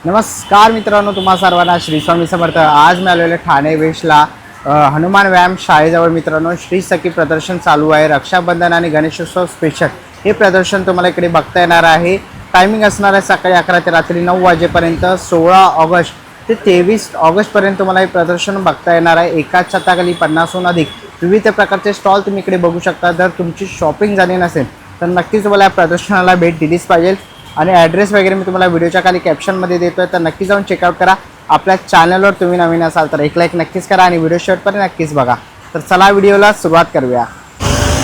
नमस्कार मित्रांनो, तुम्हा सर्वांना श्री स्वामी समर्थ। आज मी आलेलो ठाणे वेस्टला हनुमान व्यायाम शाळेजवळ मित्रांनो श्री सखी प्रदर्शन चालू आहे। रक्षाबंधन आणि गणेशोत्सव स्पेशल हे प्रदर्शन तुम्हाला इकडे बघता येणार आहे। टायमिंग असणार आहे सकाळी 11 ते रात्री 9 वाजेपर्यंत। 16 ऑगस्ट ते 23 ऑगस्टपर्यंत तुम्हाला हे प्रदर्शन बघता येणार आहे। एकाच छताखाली 50हून अधिक विविध प्रकारचे स्टॉल तुम्ही इकडे बघू शकता। जर तुमची शॉपिंग झाली नसेल तर नक्कीच तुम्हाला या प्रदर्शनाला भेट दिलीच पाहिजे आणि ॲड्रेस वगैरे मी तुम्हाला व्हिडिओच्या खाली कॅप्शनमध्ये देतोय, तर नक्की जाऊन चेकआउट करा। आपल्या चॅनलवर तुम्ही नवीन असाल तर एक लाईक नक्कीच करा आणि व्हिडिओ शेवटपर्यंत नक्कीच बघा। तर चला व्हिडिओला सुरुवात करूया।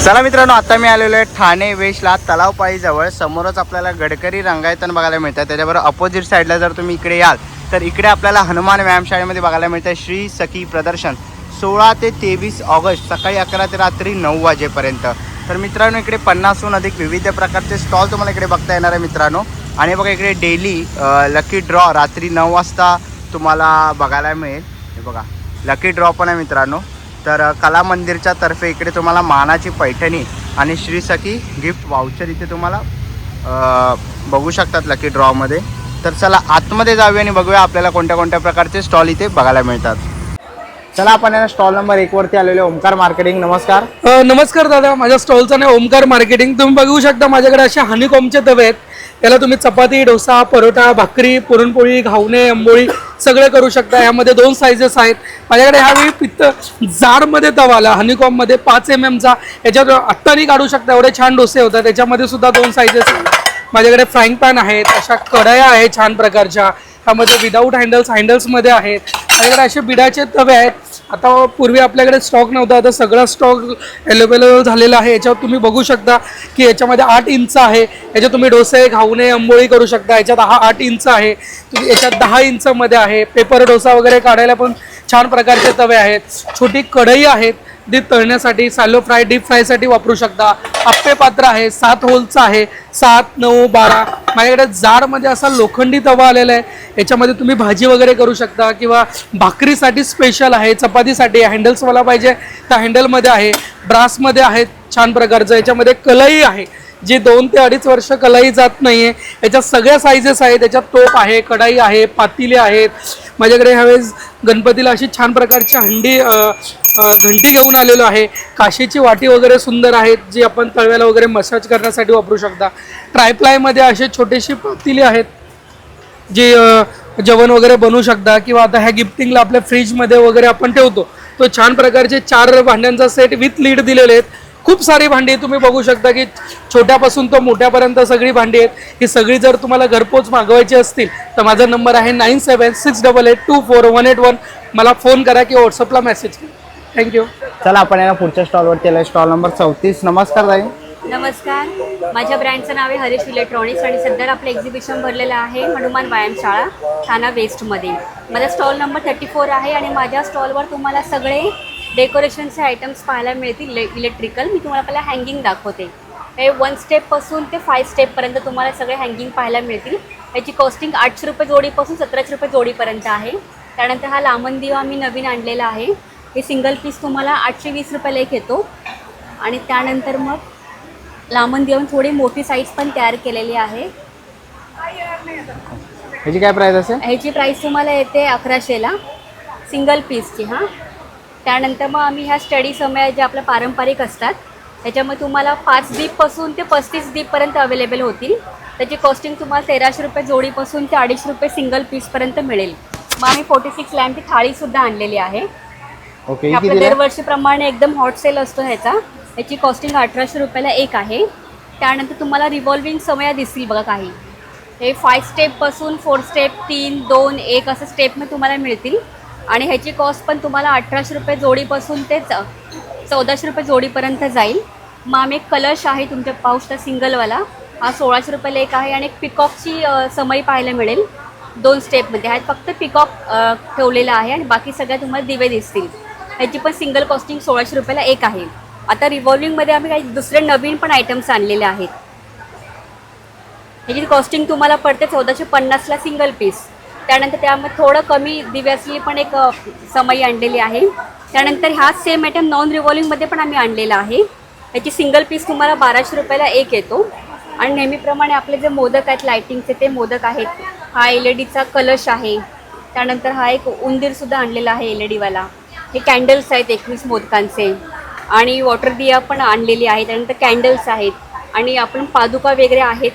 चला मित्रांनो, आता मी आलेलो आहे ठाणे वेस्टला तलावपाळीजवळ। समोरच आपल्याला गडकरी रंगायतन बघायला मिळतात। त्याच्याबरोबर अपोजिट साईडला जर तुम्ही इकडे याल तर इकडे आपल्याला हनुमान व्यायामशाळेमध्ये बघायला मिळतं श्री सखी प्रदर्शन 16 ते 23 ऑगस्ट सकाळी 11 ते रात्री 9 वाजेपर्यंत। तर मित्रांनो, इकडे 50हून अधिक विविध प्रकारचे स्टॉल तुम्हाला इकडे बघता येणार आहे मित्रांनो। आणि बघा इकडे डेली लकी ड्रॉ रात्री 9 वाजता तुम्हाला बघायला मिळेल। हे बघा लकी ड्रॉ पण आहे मित्रांनो। तर कला मंदिरच्या तर्फे इकडे तुम्हाला मानाची पैठणी आणि श्री सखी गिफ्ट वाउचर इथे तुम्हाला बघू शकतात लकी ड्रॉमध्ये। तर चला आतमध्ये जाऊया आणि बघूया आपल्याला कोणत्या कोणत्या प्रकारचे स्टॉल इथे बघायला मिळतात। चला आपण या स्टॉल नंबर 1 वरती आलेले ओमकार मार्केटिंग। नमस्कार। नमस्कार दादा, माझ्या स्टॉलचं नाव ओमकार मार्केटिंग। तुम्ही बघू शकता माझ्याकडे असे हनीकॉमचे तवे आहेत। त्याला तुम्ही चपाती, डोसा, परोठा, भाकरी, पुरणपोळी, घावणे, आंबोळी सगळे करू शकता। यामध्ये 2 साईजेस आहेत माझ्याकडे। ह्यावेळी पित्त जाडमध्ये तवा आला हनीकॉममध्ये 5 mm चा। याच्यात आत्तानी काढू शकता, एवढे छान डोसे होतात। त्याच्यामध्ये सुद्धा 2 साईजेस आहेत माझ्याकडे। फ्राईंग पॅन आहेत, अशा कढया आहेत छान प्रकारच्या। ह्यामध्ये विदाऊट हँडल्समध्ये आहेत माझ्याकडे। असे बिडाचे तवे आहेत। आता पूर्वी आपल्याकडे स्टॉक नव्हता, आता सगळा स्टॉक अवेलेबल झालेला आहे। याच्यावर तुम्ही बघू शकता की याच्यामध्ये 8 इंच आहे। याच्यात तुम्ही डोसे, घावणे, आंबोळी करू शकता। याच्यात 8 इंच आहे, याच्यात 10 इंचमध्ये आहे। पेपर डोसा वगैरे काढायला पण छान प्रकारचे तवे आहेत। छोटी कढई आहेत डीप तळण्यासाठी, सॅलो फ्राय डीप फ्रायसाठी वापरू शकता। आप्पे पात्र आहे, 7 होलचं आहे, 7, 9, 12। माझ्याकडे जाडमध्ये असा लोखंडी तवा आलेला आहे। याच्यामध्ये तुम्ही भाजी वगैरे करू शकता किंवा भाकरीसाठी स्पेशल आहे, चपातीसाठी हँडल्सवाला पाहिजे तर हँडलमध्ये आहे, ब्रासमध्ये आहेत छान प्रकारचं। याच्यामध्ये कलई आहे जी 2 ते 2.5 वर्ष कलाई जात नाही आहे। याच्यात सगळ्या साईजेस आहेत। त्याच्यात टोप आहे, कढाई आहे, पातेले आहेत माझ्याकडे। ह्यावेळेस गणपतीला अशी छान प्रकारची घंटी घेऊन आलेलो आहे। काशीची वाटी वगैरे सुंदर आहेत जी आपण तळव्याला वगैरे मसाज करण्यासाठी वापरू शकता। ट्रायप्लायमध्ये असे छोटेशी पातेले आहेत जी जेवण वगैरे बनवू शकता किंवा आता ह्या गिफ्टिंगला आपल्या फ्रीजमध्ये वगैरे आपण ठेवतो। तो छान प्रकारचे 4 भांड्यांचा सेट विथ लीड दिलेले आहेत। खूप सारी भांडी तुम्ही बघू शकता की छोट्यापासून तो मोठ्यापर्यंत सगळी भांडी आहेत। ही सगळी जर तुम्हाला घरपोच मागवायची असतील तर माझा नंबर आहे 9768824181। मला फोन करा किंवा व्हॉट्सअपला मेसेज करा। थँक्यू। चला आपण या पुढच्या स्टॉलवरती आलो, स्टॉल नंबर 34। नमस्कार ताई। नमस्कार, माझ्या ब्रँडचं नाव आहे हरीश इलेक्ट्रॉनिक्स आणि सध्या आपलं एक्झिबिशन भरलेलं आहे हनुमान व्यायामशाळा ठाणा वेस्टमध्ये। माझा स्टॉल नंबर 34 आहे आणि माझ्या स्टॉलवर तुम्हाला सगळे डेकोरेशनचे आयटम्स पाहायला मिळतील इलेक्ट्रिकल। मी तुम्हाला पहिला हँगिंग दाखवते। हे 1 स्टेपपासून ते 5 स्टेपपर्यंत तुम्हाला सगळे हँगिंग पाहायला मिळतील। याची कॉस्टिंग 800 रुपये जोडीपासून 1700 रुपये जोडीपर्यंत आहे। त्यानंतर हा लांबन दिवा मी नवीन आणलेला आहे। हे सिंगल पीस तुम्हाला 820 रुपयाला एक येतो। आणि त्यानंतर मग लांबन दिवा थोडी मोठी साईज पण तयार केलेली आहे। ह्याची काय प्राइस असेल? ह्याची प्राईस तुम्हाला येते 1100ला सिंगल पीसची। हां, त्यानंतर मग आम्ही ह्या स्टडी समय जे आपल्या पारंपरिक असतात त्याच्यामध्ये तुम्हाला 5 दीपपासून ते 35 दीपपर्यंत अवेलेबल होतील। त्याची कॉस्टिंग तुम्हाला 1300 रुपये जोडीपासून ते 250 रुपये सिंगल पीसपर्यंत मिळेल। मग आम्ही 46 लॅम्पची थाळीसुद्धा आणलेली आहे। ओके, आपल्या दरवर्षीप्रमाणे एकदम हॉट सेल असतो ह्याचा। याची कॉस्टिंग 1800 रुपयाला एक आहे। त्यानंतर तुम्हाला रिव्हॉल्विंग समया दिसतील बघा काही। हे 5 स्टेपपासून 4 स्टेप, 3, 2, 1 असं स्टेपमध्ये तुम्हाला मिळतील। आणि ह्याची कॉस्ट पण तुम्हाला 1800 रुपये जोडीपासून ते 1400 रुपये जोडीपर्यंत जाईल। मग आम्ही एक कलश आहे तुमच्या पाऊसचा सिंगलवाला, हा 1600 रुपयाला एक आहे। आणि एक पिकॉकची समई पाहायला मिळेल 2 स्टेपमध्ये। ह्यात फक्त पिकॉक ठेवलेला आहे आणि बाकी सगळ्या तुम्हाला दिवे दिसतील। ह्याची पण सिंगल कॉस्टिंग 1600 रुपयाला एक आहे। आता रिव्हॉल्विंगमध्ये आम्ही काही दुसरे नवीन पण आयटम्स आणलेले आहेत। ह्याची कॉस्टिंग तुम्हाला पडते 1450ला सिंगल पीस। त्यानंतर त्यामध्ये थोडं कमी दिवे असलेली पण एक समई आणलेली आहे। त्यानंतर हाच सेम आयटम नॉन रिव्हॉल्विंगमध्ये पण आम्ही आणलेला आहे। याची सिंगल पीस तुम्हाला 1200 रुपयाला एक येतो। आणि नेहमीप्रमाणे आपले जे मोदक आहेत लाइटिंगचे ते मोदक आहेत हा LED चा कलश आहे. त्यानंतर हा एक उंदीरसुद्धा आणलेला आहे LED वाला. हे कॅन्डल्स आहेत 21 मोदकांचे आणि वॉटर दिया पण आणलेली आहे. त्यानंतर कॅन्डल्स आहेत आणि आपण पादुका वगैरे आहेत.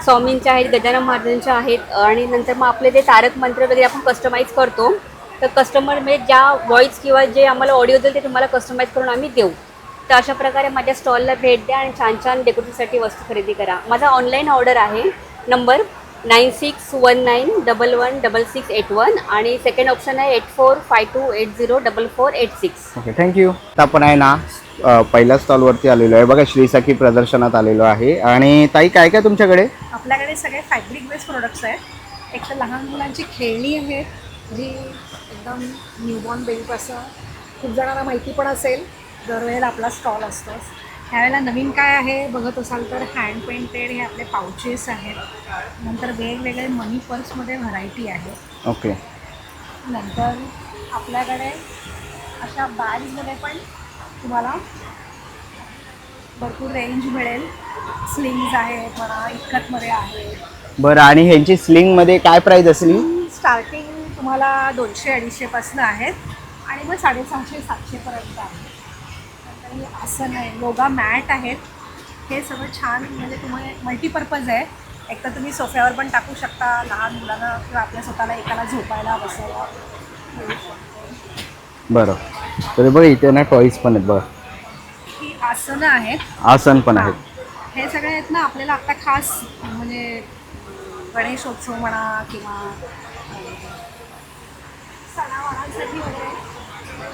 स्वामींच्या आहेत, गजानन महाराजांच्या आहेत आणि नंतर मग आपले जे तारक मंत्र वगैरे आपण कस्टमाइज करतो. तर कस्टमर म्हणजे ज्या व्हॉईस किंवा जे आम्हाला ऑडिओ देईल ते तुम्हाला कस्टमाइज करून आम्ही देऊ. तर अशा प्रकारे माझ्या स्टॉलला भेट द्या आणि छान छान डेकोरेशनसाठी वस्तू खरेदी करा. माझा ऑनलाईन ऑर्डर आहे. नंबर 9619116681 आणि सेकंड ऑप्शन आहे 8452804486. Okay, thank you. आता आपण आहे ना पहिल्या स्टॉलवरती आलेलो आहे बघा, श्री सखी प्रदर्शनात आलेलो आहे. आणि ताई काय काय तुमच्याकडे? आपल्याकडे सगळे फॅब्रिक बेस्ड प्रोडक्ट्स आहेत. एक तर लहान मुलांची खेळणी आहेत जी एकदम न्यूबॉर्न बेबीपासून खूप जणांना माहिती पण असेल, दरवेळेला आपला स्टॉल असतोच. ह्यावेळेला नवीन काय आहे बघत असाल तर हँड पेंटेड हे आपले पाउचेस आहेत. नंतर वेगवेगळे मनी पर्समध्ये व्हरायटी आहे. ओके. नंतर आपल्याकडे अशा बॅग्समध्ये पण तुम्हाला भरपूर रेंज मिळेल. स्लिंग्स आहेत म्हणा, इतकतमध्ये आहेत. बरं, आणि ह्यांची स्लिंगमध्ये काय प्राईस असली? स्टार्टिंग तुम्हाला 200-250 पासून आहेत आणि मग 650-700 पर्यंत आहे. नंतर हे आसन आहे, योगा मॅट आहेत. हे सगळं छान म्हणजे तुम्हाला मल्टीपर्पज आहे. एक तर तुम्ही सोफ्यावर पण टाकू शकता लहान मुलांना किंवा आपल्या स्वतःला एकाला झोपायला बसायला. बरं, तर बघा इथे ना टॉईज पण आहेत बघा. ही आसनं आहेत. आसन पण आहेत. हे सगळे आहेत ना आपल्याला आता खास म्हणजे गणेशोत्सव म्हणा किंवा सणावारांसाठी वगैरे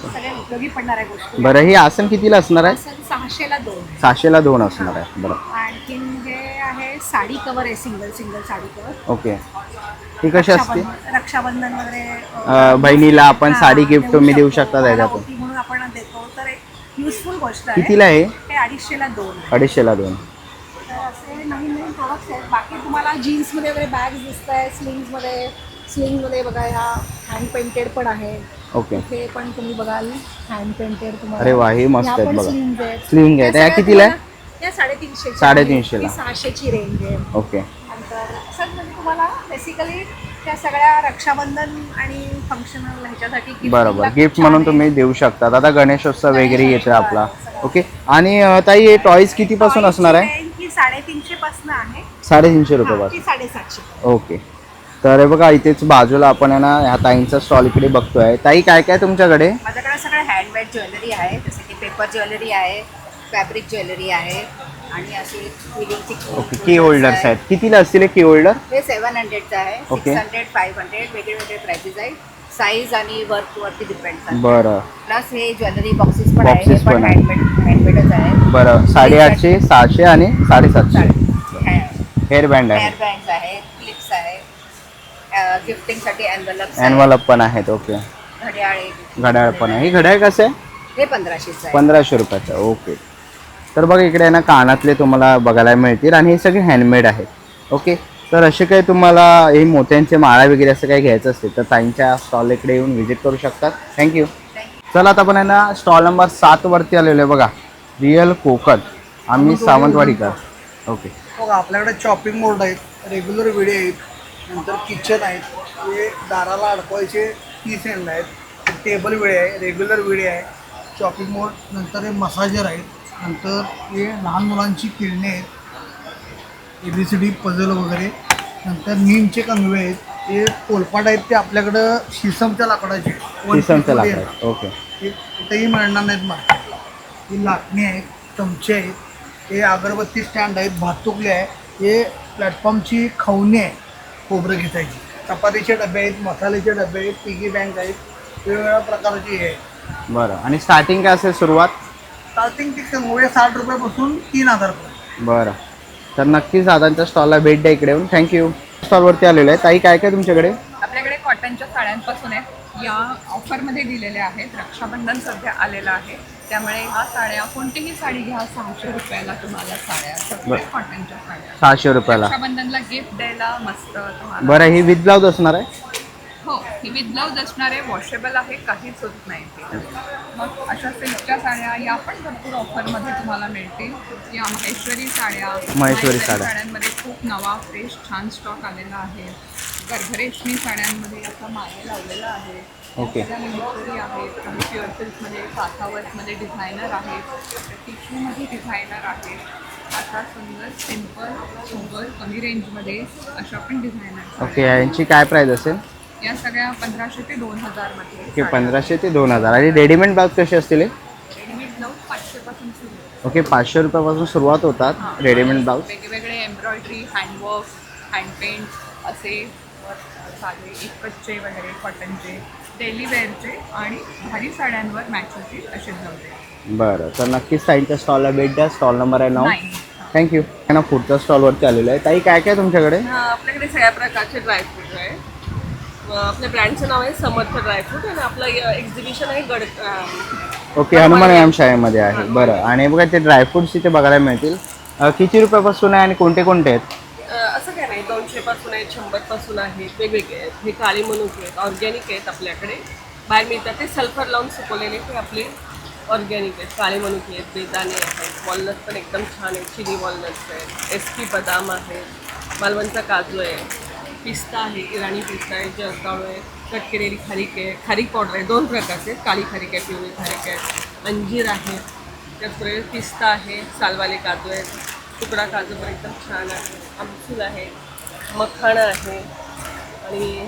सगळ्या उपयोगी पडणाऱ्या गोष्टी. बरं, ही आसन कितीला असणार आहे? आसन 600ला 2. 600ला 2 असणार आहे. बरं. आणखीन हे आहे साडी कवर आहे, सिंगल साडी कवर. ओके. ही कशी असते? रक्षाबंधन वगैरे बहिणीला आपण साडी गिफ्ट तुम्ही देऊ शकता त्याच्यातून. ओटी म्हणून आपण देतो, तर एक युजफुल गोष्ट आहे. कितीला आहे? हे 250ला 2. 250ला 2. तर असे नवीन नवीन प्रोडक्ट्स आहेत. बाकी तुम्हाला जीन्समध्ये वगैरे बॅग्स दिसत आहेत. स्लिंगमध्ये बघा ह्या हँड पेंटेड पण आहे. ओके. हे पण तुम्ही बघाल हँड पेंटेड तुम्हाला. अरे वा, हे मस्त ह्या आहेत पण बघा. स्लिंग्स आहेत. स्लिंग आहे. त्या कितीला आहे? या 350. 350 ला. 600ची रेंज आहे. ओके. नंतर असंच म्हणजे तुम्हाला बेसिकली त्या सगळ्या रक्षाबंधन आणि फंक्शनल ह्याच्यासाठी gift बरोबर, ला गिफ्ट छान म्हणून आहे. तुम्ही देऊ शकता. आता गणेशोत्सव वगैरे येतो आपला. सगळं. ओके. आणि ताई हे टॉईज कितीपासून असणार आहे? रेंज ही 350 पासून आहे. 350 हा, रुपयापासून. ती 750. ओके. तर हे बघा इथेच बाजूला आपण आहे ना ह्या ताईंचा स्टॉल इकडे बघतोय. ताई काय काय तुमच्याकडे? माझ्याकडे सगळं हँडमेड ज्वेलरी आहे, जसं की पेपर ज्वेलरी आहे, फॅब्रिक ज्वेलरी आहे आणि अशी फिलिंगची ओके. की होल्डर्स आहेत. कितीला असतील की होल्डर? हे 700चं आहे. ओके. 600, 500 वेगळे प्राइसेस आहेत. साईज आणि वर्कवरती डिपेंड करतात. बरं. प्लस हे ज्वेलरी बॉक्सेस पण आहे, हे Boxes पण पण आहे. हँडमेडच आहे. बरं. 850, 600 आणि 750. हेअरबँड आहे. हेअर बँड्स आहेत, क्लिप्स आहे, गिफ्टिंगसाठी एनवलप्स एनवलप पण आहेत. ओके. घड्याळे. घड्याळ पण आहे. ही घड्याळ कसं आहे? हे 1500चं आहे. 1500 रुपयाचं. ओके. तर बघा इकडे ना कानातले तुम्हाला बघायला मिळतील आणि हे सगळे हँडमेड आहेत. ओके. तर असे काही तुम्हाला हे मोत्यांचे माळा वगैरे असं काही घ्यायचं असेल तर ताईंच्या स्टॉल इकडे येऊन व्हिजिट करू शकतात. थँक्यू. चला आता आपण आहे ना स्टॉल नंबर 7 वरती आलेलो आहे बघा. रिअल कोकण. आम्ही सावंतवाडीकर. ओके. बघा आपल्याकडे चॉपिंग बोर्ड आहेत, रेग्युलर विडे आहेत, नंतर किचन आहेत, हे दाराला अडकवायचे पीस हँड आहेत, टेबल विडे आहे, रेग्युलर विडे आहे, चॉपिंग बोर्ड, नंतर हे मसाजर आहेत, नंतर हे लहान मुलांची खेळणे आहेत, ABCD पझल वगैरे, नंतर नीमचे कंगवे आहेत, हे पोलपाट आहेत ते आपल्याकडं शिसमच्या लाकडाचे. किसमचं लागतं. ओके. हे कुठेही मिळणार नाहीत मला. ही लाटणी आहेत, चमचे आहेत, हे अगरबत्ती स्टँड आहेत, भातुकले आहे, हे प्लॅटफॉर्मची खवणी आहे खोबरं घेतायची, चपातीचे डबे आहेत, मसाल्याचे डबे आहेत, पिगी बँक आहेत, वेगवेगळ्या प्रकारची हे आहे. बरं. आणि स्टार्टिंग काय असेल सुरुवात? स्टार्टिंग ती 60 रुपयापासून 3000 रुपये. बरं. तर नक्कीच दादांच्या स्टॉलला भेट द्या इकडे येऊन. थँक्यू. स्टॉलवरती आलेलो आहे. ताई काय काय तुमच्याकडे? आपल्याकडे कॉटनच्या साड्यांपासून आहेत. या ऑफरमध्ये दिलेल्या आहेत. रक्षाबंधन सध्या आलेलं आहे, त्यामुळे ह्या साड्या कोणतीही साडी घ्या 600 रुपयाला तुम्हाला साड्या, सगळ्या कॉटनच्या साड्या 600 रुपयाला. रक्षाबंधनला गिफ्ट द्यायला मस्त तुम्हाला. बरं, ही विथ ब्लाऊज असणार आहे? हो, ही विथ ब्लाऊज असणार आहे, वॉशेबल आहे, काहीच होत नाही ते. मग अशा सिल्कच्या साड्या या पण भरपूर ऑफरमध्ये तुम्हाला मिळतील. या महेश्वरी साड्या, महेश्वरी साड्या. साड्यांमध्ये खूप खूप नवा फ्रेश छान स्टॉक आलेला आहे. गर्भरेशमी साड्यांमध्ये आता मागे लावलेला आहे. ओके. मिलिटरी आहेत, काही प्युअर सिल्कमध्ये, काठावर्कमध्ये डिझायनर आहेत, टिश्यूमध्ये डिझायनर आहेत. आता सुंदर सिम्पल सोबर कमी रेंजमध्ये अशा पण डिझायनर. ओके, यांची काय प्राईस असेल? या सगळ्या 1500 ते 2000 मध्ये. ओके, 1500 ते 2000. आणि रेडीमेड ब्लाऊज कसे असतील? रेडीमेड ब्लाऊज 500 पासून सुरू आहे. ओके, 500 रुपयापासून सुरुवात होतात रेडीमेड ब्लाऊज. वेगवेगळे एम्ब्रॉयडरी, हँडवर्क, हँडपेंट असे साधे एकचे वगैरे कॉटनचे, डेली वेअरचे आणि भारी साड्यांवर मॅच होतील असे ब्लाऊज आहेत. बरं, तर नक्कीच ताईंच्या स्टॉलला भेट द्या. स्टॉल नंबर आहे 9. थँक्यू. ना पुढच्या स्टॉलवरती आलेलो आहे. ताई काय काय तुमच्याकडे? आपल्याकडे सगळ्या प्रकारचे ड्रायफ्रूट आहे. आपल्या ब्रँडचं नाव आहे समर्थ ड्रायफ्रूट आणि आपलं एक्झिबिशन आहे ओके, हनुमान व्यायाम शाळेमध्ये आहे. बरं, आणि बघा ते ड्रायफ्रूट्स इथे बघायला मिळतील. किती रुपयापासून आहे आणि कोणते कोणते आहेत? असं काय नाही, 200 पासून आहेत, 100 पासून आहेत, वेगवेगळे आहेत. हे काळी मनुके आहेत, ऑर्गॅनिक आहेत. आपल्याकडे बाहेर मिळतात ते सल्फर लावून सुकवलेले, ते आपले ऑर्गॅनिक आहेत. काळे मनुके आहेत, बेदाणे आहेत, वॉलनट पण एकदम छान आहेत, चिनी वॉलनट्स आहेत, एसपी बदाम आहेत, मालवणचा काजू आहे, पिस्ता आहे, इराणी पिस्ता आहे, जर्दाळू आहे, कट केलेली खारीक आहे, खारीक पावडर आहे, 2 प्रकारचे, काळी खारीक आहे, पिवळी खारीक आहे, अंजीर आहे, त्याचबरोबर पिस्ता आहे, सालवाले काजू आहेत, तुकडा काजू पण एकदम छान आहे, आमसूल आहे, मखाणा आहे आणि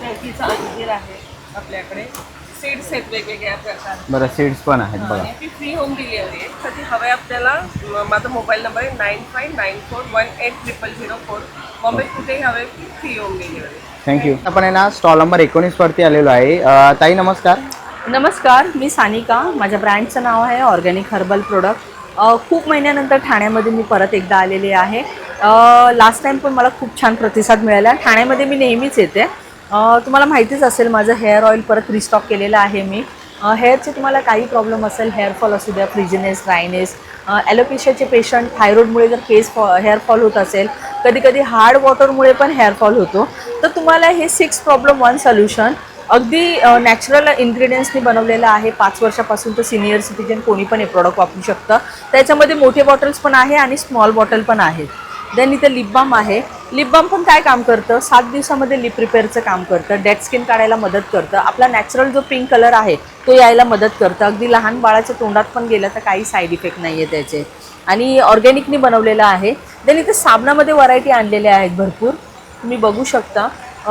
मेथीचा अंजीर आहे. आपल्याकडे सीड्स आहेत वेगवेगळ्या प्रकार. बरं, सीड्स पण आहेत बघा. ती फ्री होम डिलिव्हरी आहे. तर ती हवे आपल्याला. माझा मोबाईल नंबर आहे 9594180004. बॉम्बे कुठेही हवे की फ्री होम डिलिव्हरी. थँक्यू. आपण आहे ना स्टॉल नंबर 19 वरती आलेलो आहे. ताई नमस्कार. नमस्कार, मी सानिका. माझ्या ब्रँडचं नाव आहे ऑर्गॅनिक हर्बल प्रोडक्ट. खूप महिन्यानंतर ठाण्यामध्ये मी परत एकदा आलेले आहे. लास्ट टाईम पण मला खूप छान प्रतिसाद मिळाला. ठाण्यामध्ये मी नेहमीच येते. तुम्हाला माहितीच असेल माझं हेअर ऑइल परत रिस्टॉक केलेलं आहे मी. हेअरचे तुम्हाला काही प्रॉब्लेम असेल, हेअरफॉल असू द्या, फ्रिजनेस, ड्रायनेस, ॲलोपेशियाचे पेशंट, थायरॉइडमुळे जर हेअरफॉल होत असेल, कधी कधी हार्ड वॉटरमुळे पण हेअरफॉल होतो, तर तुम्हाला हे 6 प्रॉब्लेम 1 सोल्युशन अगदी नॅचरल इन्ग्रेडियंट्सनी बनवलेलं आहे. 5 वर्षापासून तर सिनियर सिटीजन कोणी पण हे प्रॉडक्ट वापरू शकतं. त्याच्यामध्ये मोठे बॉटल्स पण आहे आणि स्मॉल बॉटल पण आहेत. देन इथे लिप बाम आहे. लिप बाम पण काय काम करतं, 7 दिवसामध्ये लिप रिपेअरचं काम करतं, डेड स्किन काढायला मदत करतं, आपला नॅचरल जो पिंक कलर आहे तो यायला मदत करतं. अगदी लहान बाळाच्या तोंडात पण गेलं तर काही साईड इफेक्ट नाही आहे त्याचे, आणि ऑर्गॅनिकनी बनवलेलं आहे. देन इथे साबणामध्ये व्हरायटी आणलेल्या आहेत भरपूर, तुम्ही बघू शकता.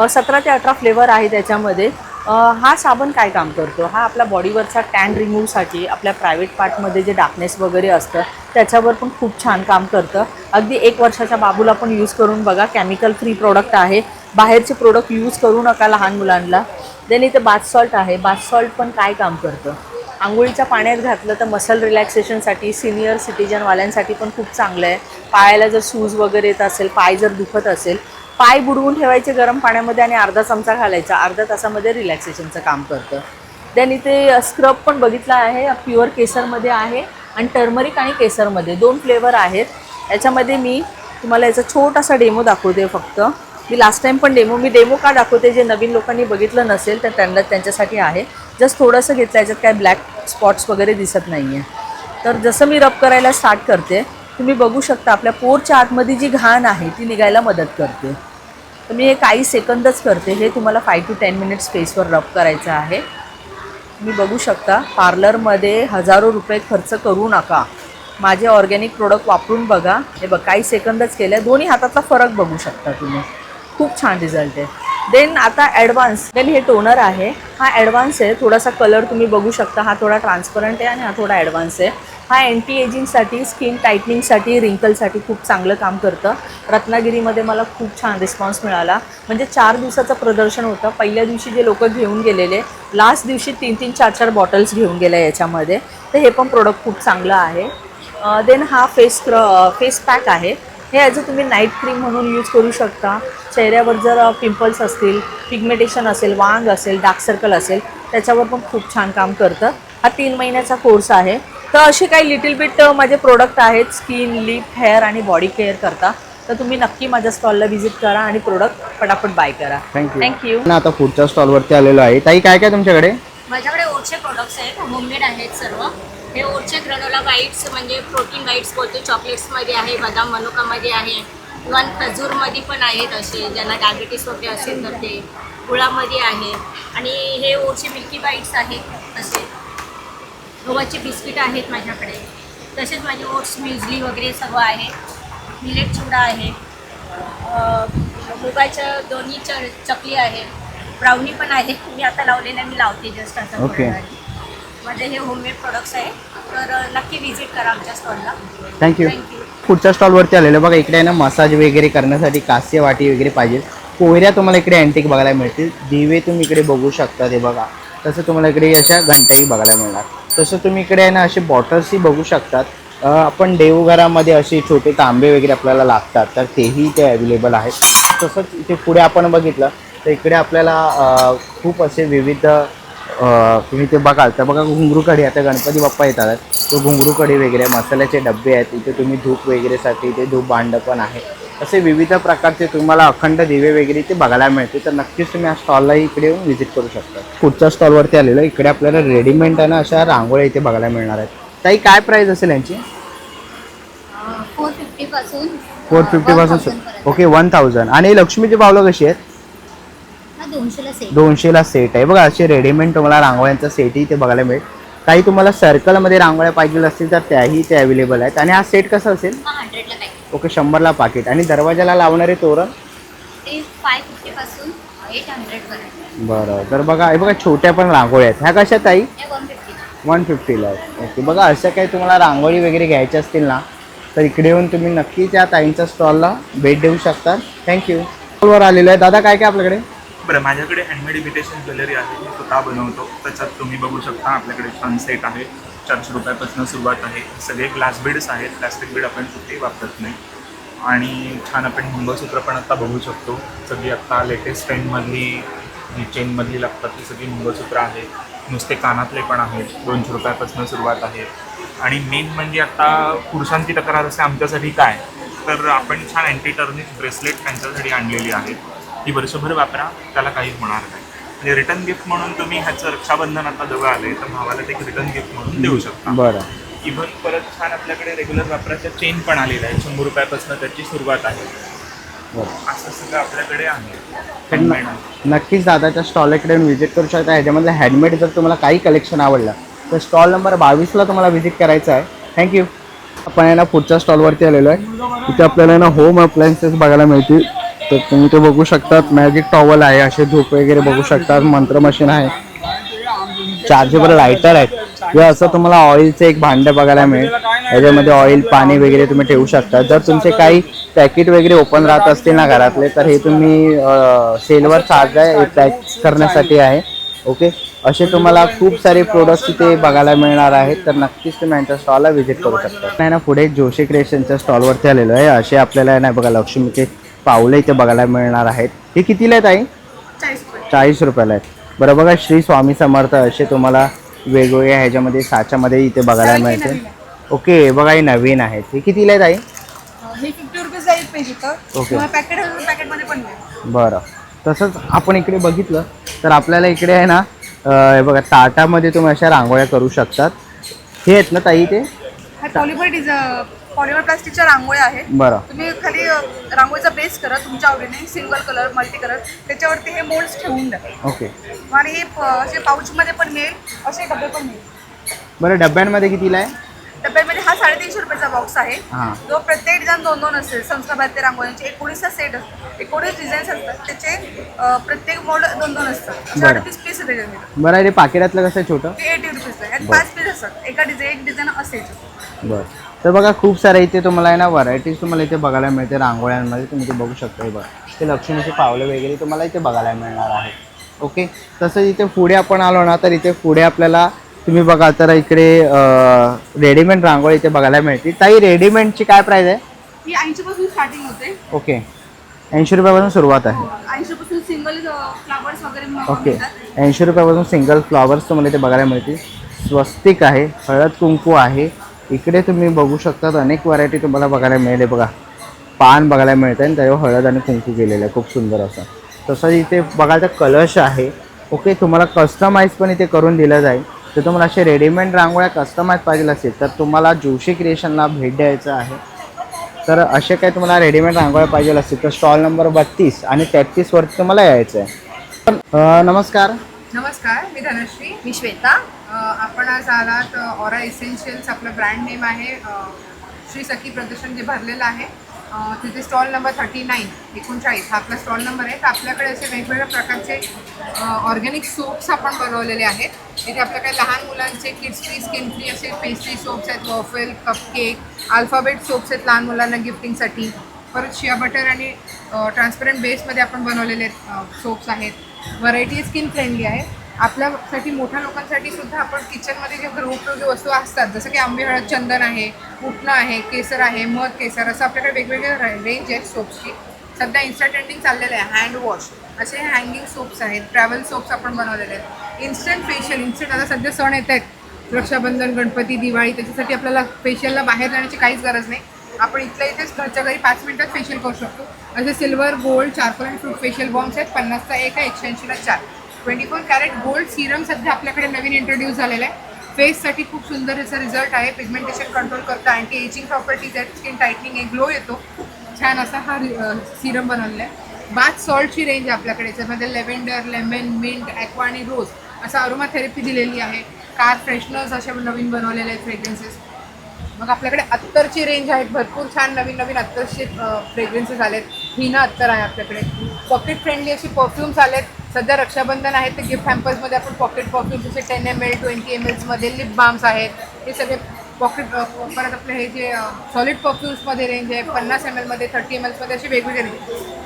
17 ते 18 फ्लेवर आहे त्याच्यामध्ये. हा साबण काय काम करतो, हा आपल्या बॉडीवरचा टॅन रिमूव्हसाठी, आपल्या प्रायव्हेट पार्टमध्ये जे डार्कनेस वगैरे असतं त्याच्यावर पण खूप छान काम करतं. अगदी 1 वर्षाच्या बाबूला पण यूज करून बघा. केमिकल फ्री प्रोडक्ट आहे. बाहेरचे प्रोडक्ट यूज करू नका लहान मुलांना. देन इथे बाथ सॉल्ट आहे. बाथ सॉल्ट पण काय काम करतं, आंघोळीच्या पाण्यात घातलं तर मसल रिलॅक्सेशनसाठी, सिनियर सिटीजनवाल्यांसाठी पण खूप चांगलं आहे. पायाला जर सूज वगैरे येत असेल, पाय जर दुखत असेल, पाय बुडवून ठेवायचे गरम पाण्यामध्ये आणि अर्धा चमचा घालायचा, अर्ध्या तासामध्ये रिलॅक्सेशनचं काम करतं. देन इथे स्क्रब पण बघितला आहे, प्युअर केसरमध्ये आहे आणि टर्मरिक आणि केसरमध्ये 2 फ्लेवर आहेत. याच्यामध्ये मी तुम्हाला याचा छोटासा डेमो दाखवते फक्त. मी लास्ट टाईम पण डेमो का दाखवते, जे नवीन लोकांनी बघितलं नसेल तर त्यांच्यासाठी आहे. जस्ट थोडंसं घेतलं, याच्यात काय ब्लॅक स्पॉट्स वगैरे दिसत नाही आहे. तर जसं मी रब करायला स्टार्ट करते, तुम्ही बघू शकता आपल्या पोरच्या आतमध्ये जी घाण आहे ती निघायला मदत करते. तर मी हे काही सेकंदच करते. हे तुम्हाला 5 to 10 मिनिट्स फेसवर रब करायचं आहे. तुम्ही बघू शकता. पार्लरमध्ये हजारो रुपये खर्च करू नका. माझे ऑर्गॅनिक प्रोडक्ट वापरून बघा. हे बघ, काही सेकंदच केले, दोन्ही हातातला फरक बघू शकता तुम्ही. खूप छान रिझल्ट आहे. देन आता ॲडव्हान्स. देन हे टोनर आहे. हा ॲडव्हान्स आहे. थोडासा कलर तुम्ही बघू शकता. हा थोडा ट्रान्सपरंट आहे आणि हा थोडा ॲडव्हान्स आहे. हा अँटी एजिंगसाठी, स्किन टाईटनिंगसाठी, रिंकलसाठी खूप चांगलं काम करतं. रत्नागिरीमध्ये मला खूप छान रिस्पॉन्स मिळाला. म्हणजे 4 दिवसाचं प्रदर्शन होतं. पहिल्या दिवशी जे लोक घेऊन गेलेले, लास्ट दिवशी 3-3, 4-4 बॉटल्स घेऊन गेल्या याच्यामध्ये. तर हे पण प्रोडक्ट खूप चांगलं आहे. देन हा फेस पॅक आहे. हे ॲज अ तुम्ही नाईट क्रीम म्हणून यूज करू शकता. चेहऱ्यावर जर पिंपल्स असतील, पिगमेंटेशन असेल, वांग असेल, डार्क सर्कल असेल, त्याच्यावर पण खूप छान काम करतं. हा 3 महिन्याचा कोर्स आहे. तर असे काही लिटिल बिट माझे प्रोडक्ट आहेत स्किन, लिप, हेअर आणि बॉडी केअर करता. तर तुम्ही नक्की माझ्या स्टॉलला व्हिजिट करा आणि प्रोडक्ट पटापट बाय करा. थँक्यू. आता पुढच्या स्टॉलवरती आलेलो आहे. ताई काय काय तुमच्याकडे? माझ्याकडे ओटचे प्रोडक्ट्स आहेत, होममेड आहेत सर्व. हे ओटचे ग्रॅनोला बाईट्स म्हणजे प्रोटीन बाईट्स बोलतो. चॉकलेट्समध्ये आहे, बदाम मनुकामध्ये आहे, इव्हन खजूरमध्ये पण आहेत असे ज्यांना डायबिटीस वगैरे असेल तर ते गुळामध्ये आहे. आणि हे ओटचे मिल्की बाईट्स आहेत असे. गव्हाचे बिस्किट आहेत माझ्याकडे. तसेच माझे ओट्स म्युझली वगैरे सगळं आहे. मिलेट चिवडा आहे. मुगाच्या दोन्ही चकली आहे. ब्राउनी पण आहे. मी आता लावलेल्या मी लावते जस्ट आता. ओके. मध्ये हे होममेड प्रोडक्ट्स आहे. तर नक्की विजिट करा आमच्या स्टॉलला. थँक्यू. थँक्यू. पुढच्या स्टॉलवरती आलेलं बघा. इकडे आहे ना मसाज वगैरे करण्यासाठी कास्य वाटी वगैरे पाहिजे. कोयऱ्या तुम्हाला इकडे अँटिक बघायला मिळतील. दिवे तुम्ही इकडे बघू शकता ते बघा. तसं तुम्हाला इकडे अशा घंटाही बघायला मिळणार. तसं तुम्ही इकडे आहे ना असे बॉटल्सही बघू शकतात. आपण देवघरामध्ये असे छोटे तांबे वगैरे आपल्याला लागतात तर तेही ते अवेलेबल आहेत. तसंच इथे पुढे आपण बघितलं तर इकडे आपल्याला खूप असे विविध तुम्ही ते बघाल तर बघा घुंगरू कढी. आता गणपती बाप्पा येतात तो घुंगरू कढी वगैरे मसाल्याचे डबे आहेत. इथे तुम्ही धूप वगैरेसाठी इथे धूप भांडं पण आहे. असे विविध प्रकारचे तुम्हाला अखंड दिवे वगैरे इथे बघायला मिळते. तर नक्कीच तुम्ही या स्टॉललाही इकडे येऊन व्हिजिट करू शकता. पुढच्या स्टॉलवरती आलेलं इकडे आपल्याला रेडीमेड आहे ना अशा रांगोळ्या इथे बघायला मिळणार आहेत. ताई काय प्राईस असेल यांची? 450 पासून 450 पासून. ओके 1000. आणि लक्ष्मीची पावलं कशी आहेत? 200ला सेट. 200ला सेट आहे बघा. असे रेडीमेड तुम्हाला रांगोळ्यांचा सेटही इथे बघायला मिळेल. काही तुम्हाला सर्कलमध्ये रांगोळ्या पाहिजे असतील तर त्याही इथे अवेलेबल आहेत. आणि हा सेट कसा असेल? 100ला पॅकेट. ओके 100ला पाकिट. आणि दरवाजाला लावणारे तोरण ते 550 पासून 800 पर्यंत. बरं. तर बघा हे बघा छोट्या पण रांगोळ्या आहेत. ह्या कशा ताई? हे 150. 150ला आहेत. ओके बघा अशा काही तुम्हाला रांगोळी वगैरे घ्यायच्या असतील ना तर इकडे येऊन तुम्ही नक्कीच या ताईंच्या स्टॉलला भेट देऊ शकता. थँक्यू. स्टॉलवर आलेलं आहे दादा. काय काय आपल्याकडे? बरं, माझ्याकडे हँडमेड इमिटेशन ज्वेलरी आहे. मी स्वतः बनवतो. त्याच्यात तुम्ही बघू शकता आपल्याकडे छान सेट आहे. 400 रुपयापासून सुरुवात आहे. सगळे ग्लास बीड्स आहेत. प्लास्टिक बीड आपण कुठेही वापरत नाही. आणि छान आपण मंगळसूत्र पण आता बघू शकतो. सगळी आत्ता लेटेस्ट ट्रेंडमधली जी चेनमधली लागतात ती सगळी मंगळसूत्र आहेत. नुसते कानातले पण आहेत. 200 रुपयापासून सुरुवात आहे. आणि मेन म्हणजे आता पुरुषांची तक्रार असे आमच्यासाठी काय तर आपण छान अँटी टर्निश ब्रेसलेट त्यांच्यासाठी आणलेली आहेत. ती वर्षभर वापरा, त्याला काही होणार नाही. म्हणजे रिटर्न गिफ्ट म्हणून तुम्ही ह्याचं रक्षाबंधन आता जवळ आले तर भावाला ते एक रिटर्न गिफ्ट म्हणून देऊ शकता. बरं. इव्हन परत छान आपल्याकडे रेग्युलर वापराच्या चेन पण आलेल्या आहे. 100 रुपयापासून त्याची सुरुवात आहे. बरं. असं सगळं आपल्याकडे आहे. तर हँडमेड. नक्कीच दादाच्या स्टॉलकडे व्हिजिट करू शकता. ह्याच्यामधलं हँडमेड जर तुम्हाला काही कलेक्शन आवडलं तर स्टॉल नंबर 22ला तुम्हाला व्हिजिट करायचं आहे. थँक्यू. आपण आहे ना पुढच्या स्टॉलवरती आलेलो आहे. इथे आपल्याला ना होम अप्लायन्सेस बघायला मिळतील. तर तुम्ही ते बघू शकतात. मॅजिक टॉवल आहे. असे धूप वगैरे बघू शकतात. मंत्र मशीन आहे. चार्जेबल लायटर आहेत. हे असं तुम्हाला ऑइलचं एक भांडं बघायला मिळेल. याच्यामध्ये ऑइल पाणी वगैरे तुम्ही ठेवू शकता. जर तुमचे काही पॅकेट वगैरे ओपन राहत असतील ना घरातले तर हे तुम्ही सेलवर चार्ज आहे पॅक करण्यासाठी आहे. ओके असे तुम्हाला खूप सारे प्रोडक्ट्स इथे बघायला मिळणार आहेत. तर नक्कीच तुम्ही यांच्या स्टॉलला व्हिजिट करू शकता. नाही ना पुढे जोशी क्रिएशनच्या स्टॉलवरती आलेलो आहे. असे आपल्याला नाही बघा लक्ष्मीचे पावले इथे बघायला मिळणार आहेत. हे कितीला आहेत आई? 40 रुपयाला आहेत. बरं बघा श्री स्वामी समर्थ असे तुम्हाला वेगवेगळ्या ह्याच्यामध्ये साच्यामध्ये इथे बघायला मिळते. ओके बघा हे नवीन आहेत. हे कितीला आहेत आई? हे 50 रुपीज जाईल पाहिजे तर ओके. पॅकेटमध्ये पण नाही. बरं. तसंच आपण इकडे बघितलं तर आपल्याला इकडे आहे ना हे बघा ताटामध्ये तुम्ही अशा रांगोळ्या करू शकतात. हे आहेत ना ताई ते? पॉलिमर प्लास्टिकच्या रांगोळ्या आहेत. बरं. तुम्ही खाली रांगोळीचा बेस करा तुमच्या आवडीने. सिंगल कलर मल्टी कलर त्याच्यावरती हे मोल्ड्स ठेवून द्या. ओके. आणि हे असे पाऊचमध्ये पण मिळेल. असे डबे पण मिळेल. बरं डब्यांमध्ये कितीला आहे? डब्यामध्ये हा 350 रुपयाचा बॉक्स आहे. हां. जो प्रत्येक डिझाईन 2-2 असेल. संस्कारभारती रांगोळ्यांचे 19 सेट असतात. 19 डिझाईन्स असतात. त्याचे प्रत्येक मोल्ड 2-2 असतात. 38 पीस आहे त्याच्यामध्ये. बरं. हे पाकिटातलं कसं आहे छोटं? ते 80 रुपीज आहे. 5 पीस असतात. एक डिझाईन असायचं. बरं. तर बघा खूप साऱ्या इथे तुम्हाला आहे ना व्हरायटीज तुम्हाला इथे बघायला मिळते रांगोळ्यांमध्ये. तुम्ही ते बघू शकता. हे बघा ते लक्ष्मीचे पावले वगैरे तुम्हाला इथे बघायला मिळणार आहे. ओके. तसंच इथे पुढे आपण आलो ना तर इथे पुढे आपल्याला तुम्ही बघा तर इकडे रेडीमेड रांगोळी इथे बघायला मिळते. ताई रेडीमेडची काय प्राईस आहे? ही 80 पासून स्टार्टिंग होते. ओके 80 रुपयापासून सुरुवात आहे. 80 पासून सिंगल फ्लावर्स वगैरे ओके 80 रुपयापासून सिंगल फ्लॉवर्स तुम्हाला इथे बघायला मिळतील. स्वस्तिक आहे. हळद कुंकू आहे. इकडे तुम्ही बघू शकतात अनेक व्हरायटी तुम्हाला बघायला मिळेल. बघा पान बघायला मिळतं आणि त्याच्यावर हळद आणि कुंकू केलेलं आहे. खूप सुंदर असं. तसंच इथे बघायला तर कलश आहे. ओके तुम्हाला कस्टमाइज पण इथे करून दिलं जाईल. तर तुम्हाला असे रेडीमेड रांगोळ्या कस्टमाइज पाहिजे असेल तर तुम्हाला जोशी क्रिएशनला भेट द्यायचं आहे. तर असे काही तुम्हाला रेडीमेड रांगोळ्या पाहिजे असतील तर स्टॉल नंबर 32 आणि 33 वरती तुम्हाला यायचं आहे. नमस्कार. नमस्कार, मी धनश्री. मी श्वेता. आपण आज आलात ऑरा इसेन्शियल्स आपलं ब्रँड नेम आहे. श्री सखी प्रदर्शन जे भरलेलं आहे तिथे स्टॉल नंबर 39 हा आपला स्टॉल नंबर आहे. तर आपल्याकडे असे वेगवेगळ्या प्रकारचे ऑर्गॅनिक सोप्स आपण बनवलेले आहेत. इथे आपल्याकडे लहान मुलांचे किड्स फ्री स्किन फ्री असे पेस्ट्री सोप्स आहेत, वॉफेल, कपकेक, अल्फाबेट सोप्स आहेत लहान मुलांना गिफ्टिंगसाठी. परत शिया बटर आणि ट्रान्सपरंट बेसमध्ये आपण बनवलेले सोप्स आहेत. व्हरायटी स्किन फ्रेंडली आहे. आपल्यासाठी मोठ्या लोकांसाठी सुद्धा आपण किचनमध्ये जे गृहोपयोगी वस्तू असतात जसं की आंबे हळद चंदन आहे, उटणं आहे, केसर आहे, मध केसर असं आपल्याकडे वेगवेगळे रेंज आहेत सोप्सची. सध्या इन्स्टा ट्रेंडिंग चाललेलं आहे. हँड वॉश असे हँगिंग सोप्स आहेत. ट्रॅव्हल सोप्स आपण बनवलेले आहेत. इन्स्टंट फेशियल आता सध्या सण येत आहेत, रक्षाबंधन, गणपती, दिवाळी, त्याच्यासाठी आपल्याला फेशियलला बाहेर जाण्याची काहीच गरज नाही. आपण इथल्या इथेच घरच्या घरी 5 मिनिटात फेशियल करू शकतो. असे सिल्वर, गोल्ड, चारकोल आणि फ्रूट फेशियल बॉम्ब्स आहेत. 50चा एक आहे, 180ला 4. 24 कॅरेट गोल्ड सिरम सध्या आपल्याकडे नवीन इंट्रोड्यूस झालेला आहे. फेससाठी खूप सुंदर याचा रिझल्ट आहे. पिगमेंटेशन कंट्रोल करतं, अँटी एजिंग प्रॉपर्टीज आहेत, स्किन टाईटनिंग आहे, ग्लो येतो. छान असा हा सिरम बनवलेला आहे. बाथ सॉल्टची रेंज आपल्याकडे याच्यामध्ये लेव्हेंडर, लेमन, मिंट, ॲक्वा आणि रोज असं अरोमा थेरपी दिलेली आहे. कार फ्रेशनर्स असे नवीन बनवलेले आहेत फ्रेग्रन्सेस. मग आपल्याकडे अत्तरची रेंज आहेत. भरपूर छान नवीन नवीन अत्तरचे फ्रेग्रन्सेस आलेत. हिना अत्तर आहे आपल्याकडे. पॉकेट फ्रेंडली अशी परफ्यूम्स आलेत. सध्या रक्षाबंधन आहे तर गिफ्ट हॅम्पर्समध्ये आपण पॉकेट परफ्यूम्स जसे 10 ml 20 mlमध्ये लिप बाम्स आहेत. हे सगळे पॉकेट. परत आपले हे जे सॉलिड परफ्यूम्समध्ये रेंज आहे 50 mlमध्ये, 30 mlमध्ये असे वेगवेगळे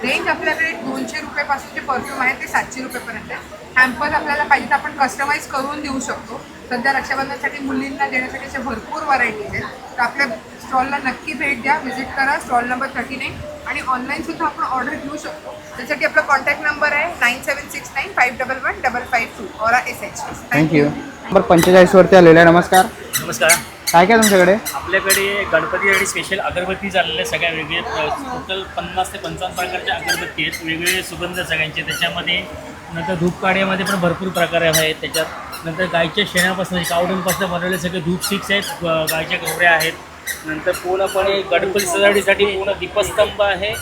रेंज आपल्याकडे 200 रुपयापासूनचे परफ्यूम आहेत ते 700 रुपयेपर्यंत आहे. हॅम्पर्स आपल्याला पाहिजे तर आपण कस्टमाइज करून देऊ शकतो. सध्या रक्षाबंधनसाठी मुलींना देण्यासाठी अशा भरपूर व्हरायटीज आहेत. तर आपल्या स्टॉलला नक्की भेट द्या, व्हिजिट करा. स्टॉल नंबर 39 आणि ऑनलाईनसुद्धा आपण ऑर्डर घेऊ शकतो. त्यासाठी आपला कॉन्टॅक्ट नंबर आहे 9769511552 ऑरा एसेन्शियल्स. थँक्यू. नंबर 45 वरती आलेला आहे. नमस्कार. नमस्कार. काय काय तुमच्याकडे? आपल्याकडे गणपतीसाठी स्पेशल अगरबत्ती चाललेल्या सगळ्या वेगळे टोटल 50 ते 55 प्रकारच्या अगरबत्ती आहेत. वेगवेगळे सुगंध सगळ्यांचे. त्याच्यामध्ये नंतर धूप काड्यामध्ये पण भरपूर प्रकार आहेत. त्याच्यात नंतर गायच्या शेणापासून कावडूनपासून बनवलेले सगळे धूप स्टिक्स आहेत. गायच्या गवऱ्या आहेत. नंतर पूर्णपणे गणपती सजावटीसाठी पूर्ण दीपस्तंभ आहे.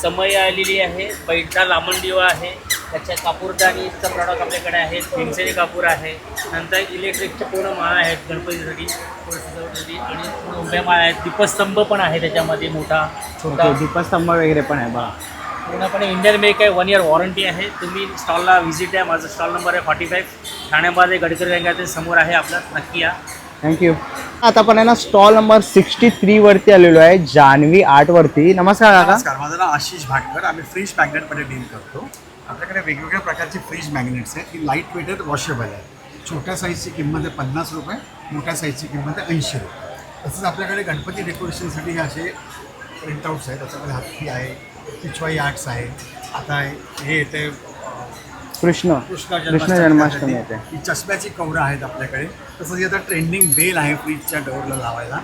समय आलेली आहे. बैठा लांबणदिवा आहे. त्याच्या कापूरदानीचा प्रॉडक्ट आपल्याकडे आहेत. भीमसेनी कापूर आहे. नंतर इलेक्ट्रिकच्या पूर्ण माळा आहेत गणपतीसाठी सजावटीसाठी. आणि पूर्ण उभ्या माळा आहेत. दीपस्तंभ पण आहे त्याच्यामध्ये मोठा छोटा. दीपस्तंभ वगैरे पण आहे बघा. पूर्णपणे इंडियन मेक आहे. 1 year वॉरंटी आहे. तुम्ही स्टॉलला व्हिजिट आहे. माझा स्टॉल नंबर आहे 45 ठाण्यामध्ये गडकरी बँकेच्या समोर आहे आपलं. नक्की या. थँक्यू. आता आपण आहे ना स्टॉल नंबर 63 वरती आलेलो आहे, जान्हवी आर्ट वरती. नमस्कार काका. नमस्कार, माझं नाव आशिष भाटकर. आम्ही फ्रीज मॅग्नेटमध्ये डील करतो. आपल्याकडे वेगवेगळ्या प्रकारचे फ्रीज मॅग्नेट्स आहेत. ही लाईट वेटेड वॉशेबल आहे. छोट्या साईजची किंमत आहे 50 रुपये, मोठ्या साईजची किंमत आहे 80 रुपये. तसंच आपल्याकडे गणपती डेकोरेशनसाठी हे असे प्रिंटआउट्स आहेत. त्याच्यामध्ये हत्ती आहे, पिचवाई आर्ट्स आहे. आता हे येते कृष्ण जन्माष्टमी येते. ही चष्म्याची कवरं आहेत आपल्याकडे. तसंच आता ट्रेंडिंग बेल आहे फ्रीजच्या डोअरला लावायला.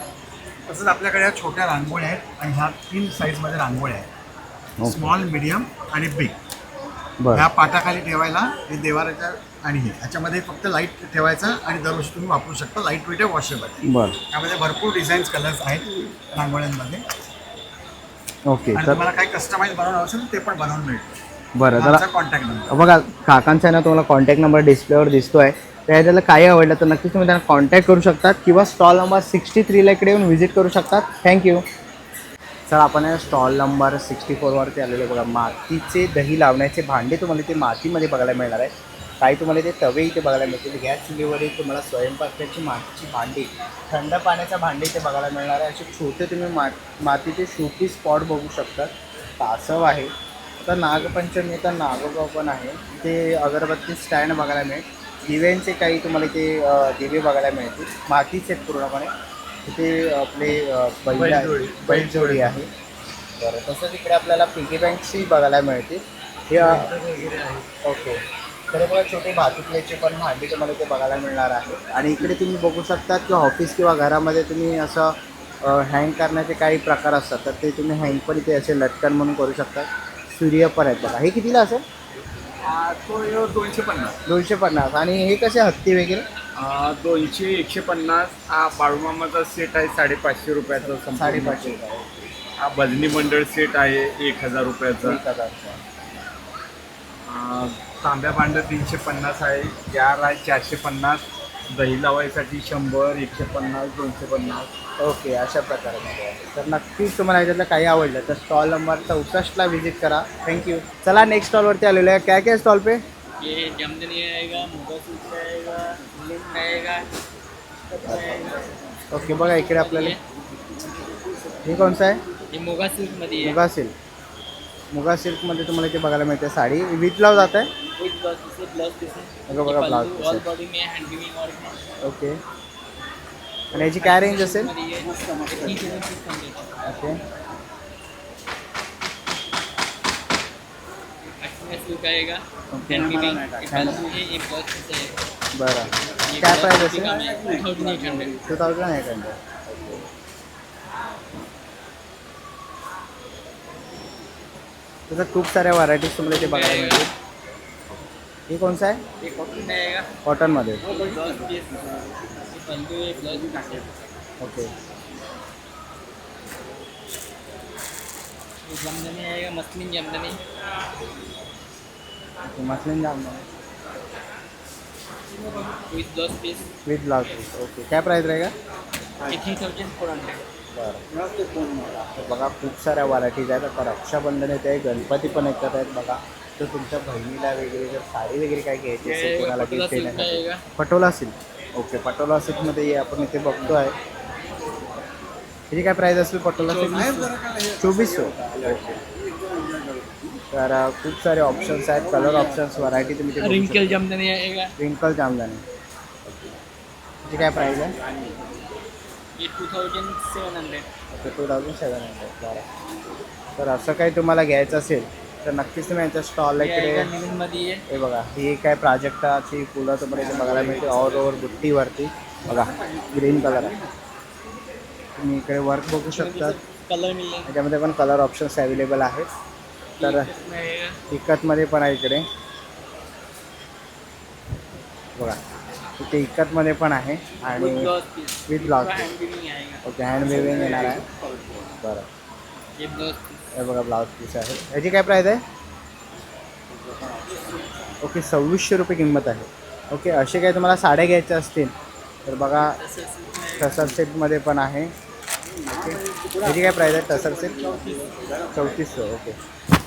तसंच आपल्याकडे ह्या छोट्या रांगोळ्या आहेत आणि ह्या 3 साईजमध्ये रांगोळ्या आहेत. स्मॉल, मिडियम आणि बिग. ह्या पाटाखाली ठेवायला हे देवाऱ्याच्या आणि हे ह्याच्यामध्ये फक्त लाईट ठेवायचा आणि दरवर्षी तुम्ही वापरू शकता. लाईट वेट आहे, वॉशेबल. बरं. त्यामध्ये भरपूर डिझाईन्स कलर्स आहेत रांगोळ्यांमध्ये. ओके. आणि तुम्हाला काही कस्टमाइज बनवणं असेल ते पण बनवून मिळतं. बरं. तर कॉन्टॅक्ट नंबर बघा काकांचा आहे ना तुम्हाला कॉन्टॅक्ट नंबर डिस्प्लेवर दिसतो आहे. त्याला काही आवडलं तर नक्कीच तुम्ही त्यांना कॉन्टॅक्ट करू शकतात किंवा स्टॉल नंबर 63 इकडे येऊन व्हिजिट करू शकतात. थँक्यू. सर आपण स्टॉल नंबर 64 वरती आलेलो बघा. मातीचे दही लावण्याचे भांडे तुम्हाला इथे मातीमध्ये बघायला मिळणार आहे. काही तुम्हाला ते तवे इथे बघायला मिळतील. गॅस चुलीवरील तुम्हाला स्वयंपाकाची मातीची भांडी, थंड पाण्याचा भांडी इथे बघायला मिळणार आहे. असे छोटे तुम्ही मातीचे शोपीस स्पॉट बघू शकतात. कासव आहे. तर नागपंचमी तर नागोबा पण आहे. इथे अगरबत्ती स्टँड बघायला मिळेल. दिव्यांचे काही तुम्हाला इथे दिवे बघायला मिळतील. मातीचे पूर्णपणे. इथे आपले बैलजोडी आहे. बरं. तसंच इकडे आपल्याला पिगी बँकची बघायला मिळतील. हे ओके. तर बघा छोटे भातुकल्याचे पण भांडी तुम्हाला इथे बघायला मिळणार आहे. आणि इकडे तुम्ही बघू शकतात की ऑफिस किंवा घरामध्ये तुम्ही असं हँग करण्याचे काही प्रकार असतात तर ते तुम्ही हँग पण इथे असे लटकन म्हणून करू शकता. सूर्य पण आहेत बघा. हे कितीला असेल? 250. 250. आणि हे कसे हत्ती वगैरे? 200 150 हा बाळूमामाचा सेट आहे 550 रुपयाचा. 550 हा भजनी मंडळ सेट आहे 1000 रुपयाचा. तांब्या भांडं 350 आहे. जार आहे 450. दही लावायसाठी 100 150 250. ओके, अशा प्रकारे. तर नक्कीच तुम्हाला याच्यातलं काही आवडलं तर स्टॉल नंबर 64ला व्हिजिट करा. थँक्यू. चला नेक्स्ट स्टॉलवरती आलेलो आहे. काय काय स्टॉल पे? ये जमदनी आएगा, मोगा सूट आएगा, लिंक आएगा, ओके, बघा इकडे आपल्याला हे कोणचं आहे? ये मोगा सिल्कमध्ये आहे. मुगा सिल्क. मुगा सिल्कमध्ये तुम्हाला इथे बघायला मिळते साडी विथ ब्लाउज आता आहे. विथ ब्लाउज पीस है, ब्लाउज पीस है. बघा बघा ब्लाउज पल्लू ऑल बॉडी में हैंड वीविंग और में. ओके. आणि याची काय रेंज असेल? मध्ये ये 3,600. ओके. एक्सप्रेस लुक आएगा, हैंड वीविंग. ये पल्लू है, ये ब्लाउज पीस है. बरं, ये काय प्राइस ब्लाउज असेल? का में 2,800. 2800. त्याच्यात खूप साऱ्या व्हरायटीज तुम्हाला इथे बघायला मिळतील. हे कोणचं आहे? ये कॉटन आएगा, कॉटनमध्ये. Blouse piece. ये पल्लू है, ब्लाउज पीस है. ओके. ये जमदनी आएगा, मस्लिन जमदनी. मसलिन जाम with blouse piece. With blouse piece. Okay, काय प्राईस रहेगा? ये 3,400. बरं. बघा खूप साऱ्या व्हरायटीज आहेत. आता रक्षाबंधन येत आहे, गणपती पण येतात आहेत. बघा तर तुमच्या बहिणीला वगैरे जर साडी वगैरे काय घ्यायची असेल कोणाला गिफ्ट देण्यासाठी. पटोला सिल्क. ओके, पटोला सिल्कमध्ये आपण इथे बघतो आहे. त्याची काय प्राईस असेल पटोला सिल्क? 2400. तर खूप सारे ऑप्शन्स आहेत, कलर ऑप्शन्स, व्हरायटी तुम्ही ते रिंकल जमदनी आएगा. रिंकल जामदानी. त्याची काय प्राईस आहे? ये 2,700. ओके, 2700. बरं. तर असं काही तुम्हाला घ्यायचं असेल तर नक्कीच तुम्ही यांच्या स्टॉलला ये आएगा इकडे निविनमध्ये आहे. हे बघा. ही काय प्राजक्ताची फुलं तुम्हाला इथे बघायला मिळते ऑल ओव्हर बुट्टीवरती. बघा ग्रीन कलर आहे. तुम्ही इकडे वर्क बघू शकता. कलर मिळेल. त्याच्यामध्ये पण कलर ऑप्शन्स अवेलेबल आहेत. तर इकतमध्ये पण आहे इकडे बघा. इथे इकतमध्ये पण आहे आणि blouse piece. With blouse. Hand weaving आएगा. ओके, हँड वेविंग येणार आहे. बरं. ये ब्लाउज पीस. हे बघा ब्लाउज पीस आहे. ह्याची काय प्राईस आहे? ओके, 2600 रुपये किंमत आहे. ओके, असे काही तुम्हाला साड्या घ्यायच्या असतील तर बघा टसर सेटमध्ये पण आहे. ओके, ह्याची काय प्राईस आहे टसर सेट? 3400. ओके,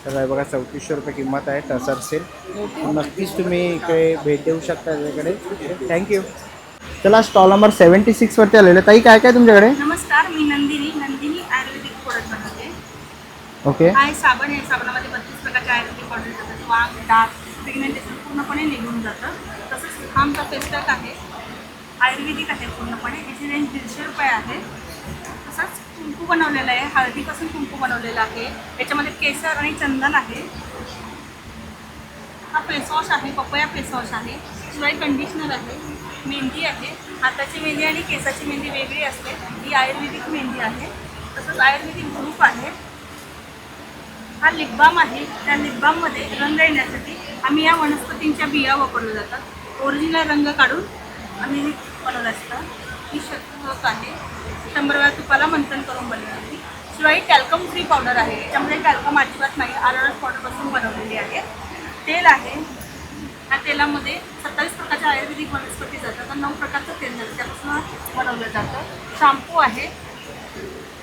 तर हे बघा 3400 रुपये किंमत आहे टसर सेट. नक्कीच तुम्ही इकडे भेट देऊ शकता त्याच्याकडे. थँक्यू. चला स्टॉल नंबर 76वरती आलेलं. ताई काय काय तुमच्याकडे? नमस्कार, मी नंदिनी आयुर्वेदिक प्रोडक्ट बनवते. ओके. हा साबण आहे. साबणामध्ये 32 प्रकारचे आयुर्वेदिक प्रोडक्ट असतात. वांग, डाग, पिगमेंटेशन पूर्णपणे निघून जातं. तसंच हा आमचा फेस्टक आहे, आयुर्वेदिक आहे पूर्णपणे. याची रेंज 150 रुपये आहे. तसंच कुंकू बनवलेलं आहे, हळदीपासून कुंकू बनवलेलं आहे. याच्यामध्ये केसर आणि चंदन आहे. हा फेसवॉश आहे, पपया फेसवॉश आहे. शिवाय कंडिशनर आहे, मेहंदी आहे. हाताची मेहंदी आणि केसाची मेहंदी वेगळी असते. ही आयुर्वेदिक मेहंदी आहे. तसंच आयुर्वेदिक ग्रुप आहे. हा लिप बाम आहे. त्या लिप बाममध्ये रंग येण्यासाठी आम्ही या वनस्पतींच्या बिया वापरल्या जातात. ओरिजिनल रंग काढून आम्ही बनवलं असतं. ही शतक आहे, 100 वेळा तुपाला मंथन करून बनवली. शिवाय टॅल्कम फ्री पावडर आहे. याच्यामध्ये टॅल्कम अजिबात नाही, आरोरस पावडरपासून बनवलेली आहे. तेल आहे. ह्या तेलामध्ये 27 प्रकारच्या आयुर्वेदिक वनस्पती जातात. 9 प्रकारचं तेल जातं, त्यापासून बनवलं जातं. शॅम्पू आहे.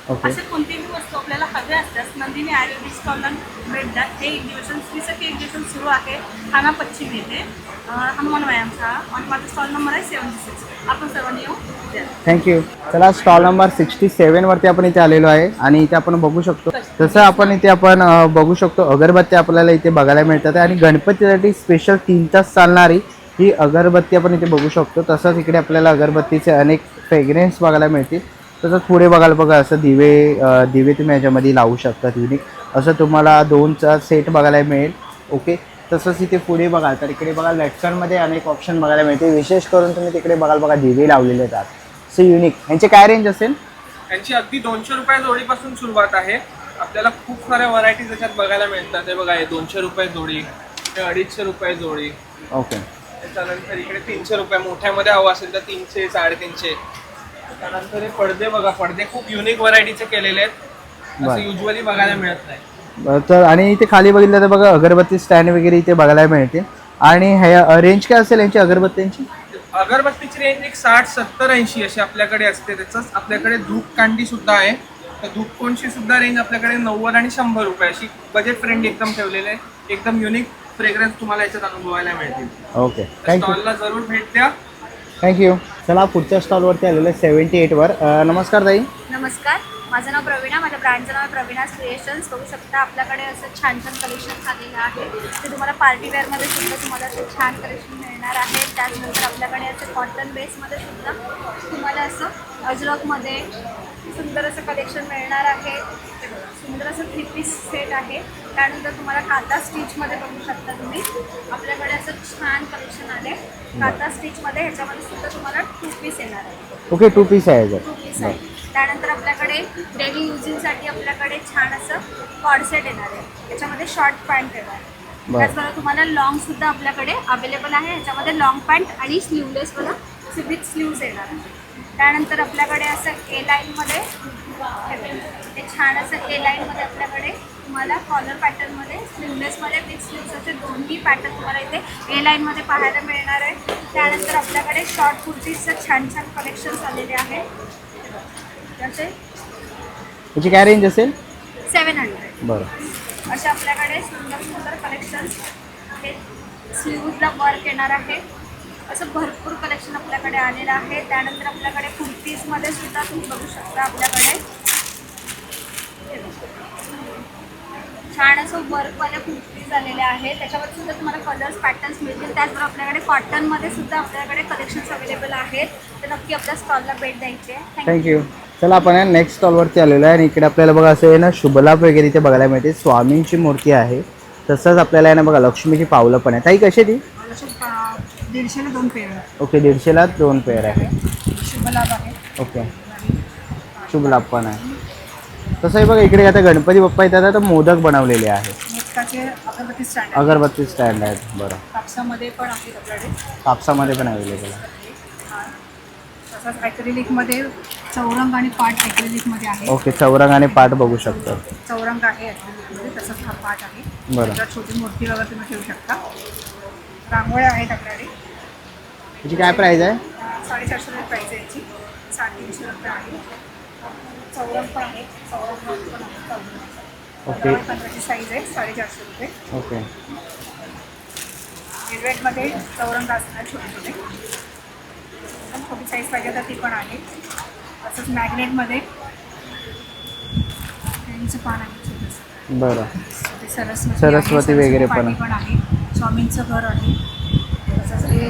ओके. असे कोणतीही वस्तू आपल्याला हव्या असल्यास नंदिनी आयुर्वेदिक स्टॉलला भेट द्या. हे एक्झिबिशन श्रीसखी एक्झिबिशन सुरू आहे ठाणा पश्चिम येथे, हनुमान व्यायाम शाळा. आणि माझा स्टॉल नंबर आहे 76. आपण सर्वांनी येऊ द्या. थँक्यू. चला स्टॉल नंबर 67वरती आपण इथे आलेलो आहे आणि इथे आपण बघू शकतो जसं आपण इथे आपण बघू शकतो अगरबत्ती आपल्याला इथे बघायला मिळतात आणि गणपतीसाठी स्पेशल 3 तास चालणारी ही अगरबत्ती आपण इथे बघू शकतो. तसंच इकडे आपल्याला अगरबत्तीचे अनेक फ्रेग्रेन्स बघायला मिळतील. तसंच पुढे बघायला बघा असं दिवे तुम्ही याच्यामध्ये लावू शकता. युनिक असं तुम्हाला 2चा सेट बघायला मिळेल. ओके, तसंच इथे पुढे बघाल तर इकडे बघा लटकनमध्ये अनेक ऑप्शन बघायला मिळते. विशेष करून तुम्ही तिकडे बघाल बघा दिवे लावलेले आहेत. So unique. यांचे काय रेंज असेल? यांची अगदी 200 रुपये जोडीपासून सुरुवात आहे. आपल्याला खूप साऱ्या व्हरायटीज याच्यात बघायला मिळतात. हे बघा, हे 200 रुपये जोडी, हे 250 रुपये जोडी. ओके. त्याच्यानंतर इकडे 300 रुपये मोठ्यामध्ये हवं असेल तर 300 350. त्यानंतर हे पडदे बघा, पडदे खूप युनिक व्हरायटीचे केलेले आहेत, असं युजली बघायला मिळत नाही. तर आणि इथे खाली बघितलं तर बघा अगरबत्ती स्टँड वगैरे इथे बघायला मिळते. आणि ह्या रेंज काय असेल यांची अगरबत्त्यांची? अगरबत्तीची रेंज एक 60 70 80 अशी आपल्याकडे असते. त्याचंच आपल्याकडे धूप कांडी सुद्धा आहे. तर धूप कोणची सुद्धा रेंज आपल्याकडे 90 आणि 100 रुपये अशी बजेट फ्रेंड एकदम ठेवलेले आहे. एकदम युनिक फ्रेग्रन्स तुम्हाला याच्यात अनुभवायला मिळतील. Okay, thank you. स्टॉलला जरूर भेट द्या. थँक्यू. चला पुढच्या स्टॉलवरती आलेलं आहे 78वर. नमस्कार ताई. नमस्कार, माझं नाव प्रवीणा, माझ्या ब्रँडचं नाव आहे प्रवीणाज क्रिएशन्स. बघू शकता आपल्याकडे असं छान छान कलेक्शन्स आलेलं आहे. ते तुम्हाला पार्टीवेअरमध्ये सुद्धा तुम्हाला असं छान कलेक्शन मिळणार आहे. त्याचनंतर आपल्याकडे असं कॉटन बेसमध्ये सुद्धा तुम्हाला असं अजरकमध्ये सुंदर असं कलेक्शन मिळणार आहे. सुंदर असं 3 पीस सेट आहे. त्यानंतर तुम्हाला काता स्टिचमध्ये बघू शकता तुम्ही, आपल्याकडे असं छान कलेक्शन आले काता स्टिचमध्ये. ह्याच्यामध्ये सुद्धा तुम्हाला 2 पीस येणार आहे. ओके, 2 पीस आहे याच्यात. 2 पीस आहे. त्यानंतर आपल्याकडे डेली युजिंगसाठी आपल्याकडे छान असं कॉर्डसेट येणार आहे. याच्यामध्ये शॉर्ट पॅन्ट येणार आहे. त्याचबरोबर तुम्हाला लॉंग सुद्धा आपल्याकडे अवेलेबल आहे. ह्याच्यामध्ये लॉंग पॅन्ट आणि स्लीवलेसवाला विथ स्लीव्ज येणार आहे. त्यानंतर आपल्याकडे असं ए लाईनमध्ये हे छान असं ए लाईनमध्ये आपल्याकडे तुम्हाला कॉलर पॅटर्नमध्ये स्लीवलेसमध्ये विथ स्लीव्स असे दोन्ही पॅटर्न तुम्हाला इथे ए लाईनमध्ये पाहायला मिळणार आहे. त्यानंतर आपल्याकडे शॉर्ट कुर्तीजचं छान छान कलेक्शन्स आलेले आहे. त्याचे याची काय रेंज असेल? 700. बरं. अशा आपल्याकडे सुंदर सुंदर कलेक्शन्स हे स्लीव्जला वर्क येणार आहे. असं भरपूर कलेक्शन आपल्याकडे आलेलं आहे. त्यानंतर आपल्याकडे कुर्तीजमध्ये सुद्धा तुम्ही बघू शकता आपल्याकडे छान असं वर्कवाल्या कुर्तीज आलेले आहेत. त्याच्यामध्ये सुद्धा तुम्हाला कलर्स पॅटर्न्स मिळतील. त्याचबरोबर आपल्याकडे कॉटनमध्ये सुद्धा आपल्याकडे कलेक्शन्स अवेलेबल आहेत. तर नक्की आपल्या स्टॉलला भेट द्यायची आहे. थँक्यू. चला आपण नेक्स्ट स्टॉलवरती आलेलो आहे आणि इकडे आपल्याला बघा असं आहे ना शुभलाभ वगैरे इथे बघायला मिळते. स्वामींची मूर्ती आहे. तसंच आपल्याला आहे ना बघा लक्ष्मीची पावलं पण आहे. ताई कशी ती? 150ला 2 पेअर. ओके, 150ला 2 पेअर आहे. शुभलाभ आहे. ओके, शुभलाभ पण आहे. तसंही बघा इकडे आता गणपती बाप्पा येतात तर मोदक बनवलेले आहे. मोदकाचे अगरबत्ती स्टँड आहे. अगरबत्ती स्टँड आहेत. बरं, कापसामध्ये पण आहेत आपल्याकडे. कापसामध्ये पण अवेलेबल आहे. तसंच ॲक्रिलिकमध्ये चौरंग आणि पाट ॲक्रिलिकमध्ये आहे. ओके, चौरंग आणि पाट बघू शकतो. चौरंग आहे ॲक्रिलिकमध्ये. तसंच हा पाट आहे. बरं. त्याच्यात छोटी मूर्ती वगैरे तुम्ही ठेवू शकता. रांगोळ्या आहेत आपल्याकडे. याची काय प्राईस आहे? 450 रुपये प्राईस आहे याची. 350 रुपये आहे. चौरंग पण आहे. चौरंग पण आहे. ओके. 15ची साईज आहे. 450 रुपये. ओके. वेलवेटमध्ये चौरंग असणार छोटे छोटे. पण छोटी साईज पाहिजे तर ती पण आहे. असंच मॅग्नेटमध्ये पेनचं पान आहे छोटंसं. बरं. ते सरस्वती सरस्वती वगैरे पण पण आहे. स्वामींचं घर आहे. तसंच हे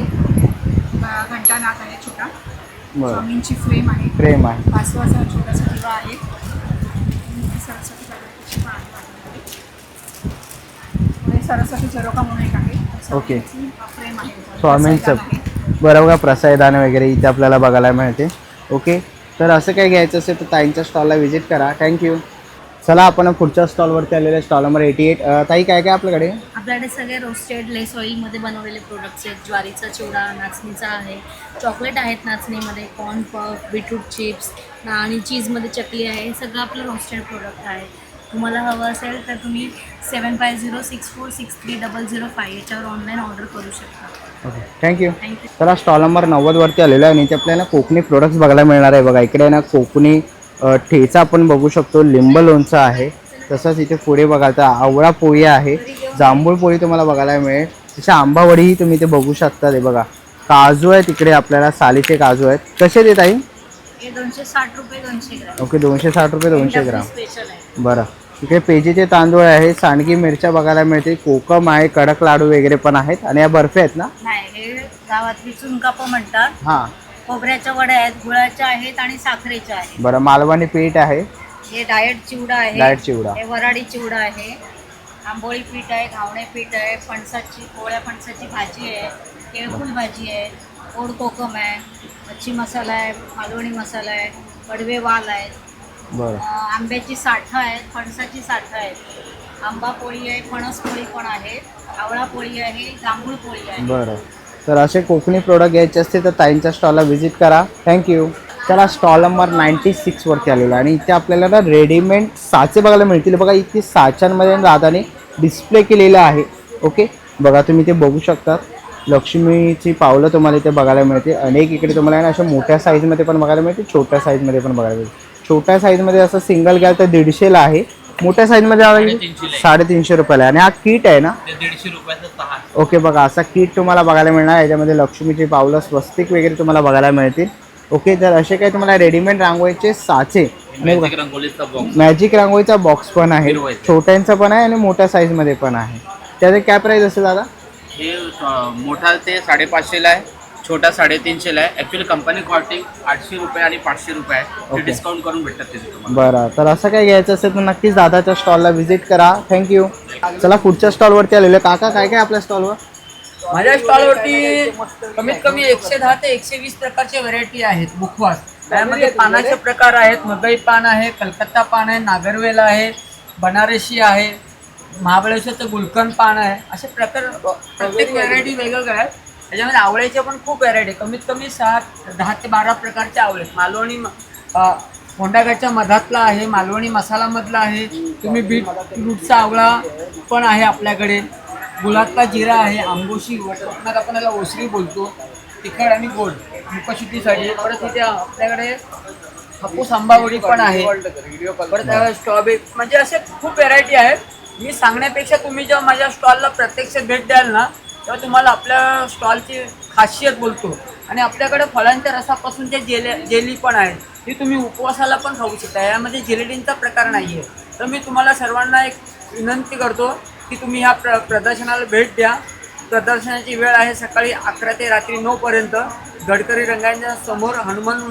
घंटानाथ आहे छोटा. बरं. स्वामींची फ्रेम आहे. फ्रेम आहे. पाचवाचा छोटासा दिवा आहे. सरस्वती पण आहे. सरस्वती चरोका म्हणून एक आहे. ओके. फ्रेम आहे. स्वामींचं बरं बघा प्रसायदान वगैरे इथे आपल्याला बघायला मिळते. ओके, तर असं काही घ्यायचं असेल तर ताईंच्या स्टॉलला व्हिजिट करा. थँक्यू. चला आपण पुढच्या स्टॉलवरती आलेले स्टॉल नंबर 88. ताई काय काय आपल्याकडे? आपल्याकडे सगळे रोस्टेड लेस ऑइलमध्ये बनवलेले प्रोडक्ट्स आहेत. ज्वारीचा चिवडा, नाचणीचा आहे, चॉकलेट आहेत नाचणीमध्ये, कॉर्न पफ, बीटरूट चिप्स आणि चीजमध्ये चकली आहे. हे सगळं आपलं रोस्टेड प्रोडक्ट आहे. तुम्हाला हवं असेल तर तुम्ही 7506463005 याच्यावर ऑनलाईन ऑर्डर करू शकता. Okay, thank you. थँक्यू. चला स्टॉल नंबर 90वरती आलेलो आहे आणि इथे आपल्याला कोकणी प्रोडक्ट्स बघायला मिळणार आहे. बघा इकडे ना कोकणी ठेचा आपण बघू शकतो. लिंब लोणचं आहे. तसंच इथे पुढे बघाल तर आवळा पोळी आहे. जांभूळ पोळी तुम्हाला बघायला मिळेल. तसे आंबावडीही तुम्ही इथे बघू शकता. ते बघा काजू आहे तिकडे आपल्याला सालीचे काजू आहेत. कसे देत आहे? हे 260 रुपये 200 ग्रॅम. ओके, 260 रुपये 200 ग्राम. स्पेशल आहे. बरं. इकडे पेजीचे तांदूळ आहे. सांडगी मिरच्या बघायला मिळते. कोकम आहे. कडक लाडू वगैरे पण आहेत. आणि या बर्फी आहेत ना? नाही, हे गावातली चुनकापं म्हणतात. हां. खोबऱ्याच्या वड्या आहेत, गुळाच्या आहेत आणि साखरेच्या आहेत. बरं, मालवणी पीठ आहे. हे डाएट चिवडा आहे. डाएट चिवडा. हे वराडी चिवडा आहे. आंबोळी पीठ आहे, घावणे पीठ आहे, पोळ्या फणसाची भाजी आहे, केळफूल भाजी आहे, गोड कोकम आहे, मच्छी मसाला आहे, मालवणी मसाला आहे, कडवे वाल आहेत. बरं. आंब्याची साठं आहेत, फणसाची साठं आहेत, आंबा पोळी आहे, फणस पोळी पण आहे, आवळा पोळी आहे, जांभूळ पोळी आहे. बरं. तर असे कोकणी प्रोडक्ट घ्यायचे असते तर ताईंच्या स्टॉलला व्हिजिट करा. थँक्यू. त्याला स्टॉल नंबर 96 वरती आलेला आणि इथे आपल्याला ना रेडीमेड साचे बघायला मिळतील. बघा इथे साच्यांमध्ये दादाने डिस्प्ले केलेलं आहे. ओके, बघा तुम्ही ते बघू शकता. लक्ष्मीची पावलं तुम्हाला इथे बघायला मिळते. अनेक इकडे तुम्हाला ना अशा मोठ्या साईजमध्ये पण बघायला मिळते, छोट्या साईजमध्ये पण बघायला मिळते. छोट्या साईजमध्ये असं सिंगल घ्याल तर 150ला आहे. मोठ्या साईजमध्ये 350 रुपयाला आहे. आणि हा किट आहे ना 150 रुपयाचा 6. ओके, बघा असा किट तुम्हाला बघायला मिळणार. याच्यामध्ये लक्ष्मीची पावलं, स्वस्तिक वगैरे तुम्हाला बघायला मिळतील. ओके, तर असे काही तुम्हाला रेडीमेड रांगोळीचे साचे, मॅजिक रांगोळीचा बॉक्स पण आहे. छोट्यांचा पण आहे आणि मोठ्या साईजमध्ये पण आहे. त्याचे काय प्राईस असेल दादा? हे मोठा ते 550ला आहे, छोटा 350ला आहे. ॲक्च्युली कंपनी कॉस्टिंग 800 रुपये आणि 500 रुपये आहे. ते डिस्काउंट करून भेटतात तिथे तुम्हाला. बरं, तर असं काही घ्यायचं असेल तर नक्कीच दादाच्या स्टॉलला व्हिजिट करा. थँक्यू. चला पुढच्या स्टॉलवरती आलेलो. काका काय काय आपल्या स्टॉलवर? माझ्या स्टॉलवरती कमीत कमी 110 ते 120 प्रकारचे व्हरायटी आहेत. मुखवास त्यामध्ये पानाचे प्रकार आहेत. मगई पान आहे, कलकत्ता पान आहे, नागरवेल आहे, बनारसी आहे, महाबळेश्वरचं गुलकंद पान आहे. असे प्रकार प्रत्येक व्हरायटी वेगवेगळ्या आहेत. त्याच्यामध्ये आवळ्याच्या पण खूप व्हरायटी, कमीत कमी 10 ते 12 प्रकारचे आवळे. मालवणी फोंडाघाटच्या मधातला आहे, मालवणी मसालामधला आहे. तुम्ही बीटरूटचा आवळा पण आहे आपल्याकडे. गुलाबचा जिरा आहे, आंबोशी कोकणात आपण त्याला ओसरी बोलतो, तिखट आणि गोड मुखशुद्धीसाठी. परत इथे आपल्याकडे हापूस आंबावडी पण आहे. परत स्ट्रॉबेरी, म्हणजे असे खूप व्हरायटी आहेत. मी सांगण्यापेक्षा तुम्ही जेव्हा माझ्या स्टॉलला प्रत्यक्ष भेट द्याल ना तेव्हा तुम्हाला आपल्या स्टॉलची खासियत बोलतो. आणि आपल्याकडे फळांच्या रसापासून जे जेली पण आहे ती तुम्ही उपवासाला पण खाऊ शकता. यामध्ये जिलेटिनचा प्रकार नाही आहे. तर मी तुम्हाला सर्वांना एक विनंती करतो की तुम्ही ह्या प्रदर्शनाला भेट द्या. प्रदर्शनाची वेळ आहे सकाळी 11 ते रात्री 9 पर्यंत. गडकरी रंगांच्या समोर हनुमान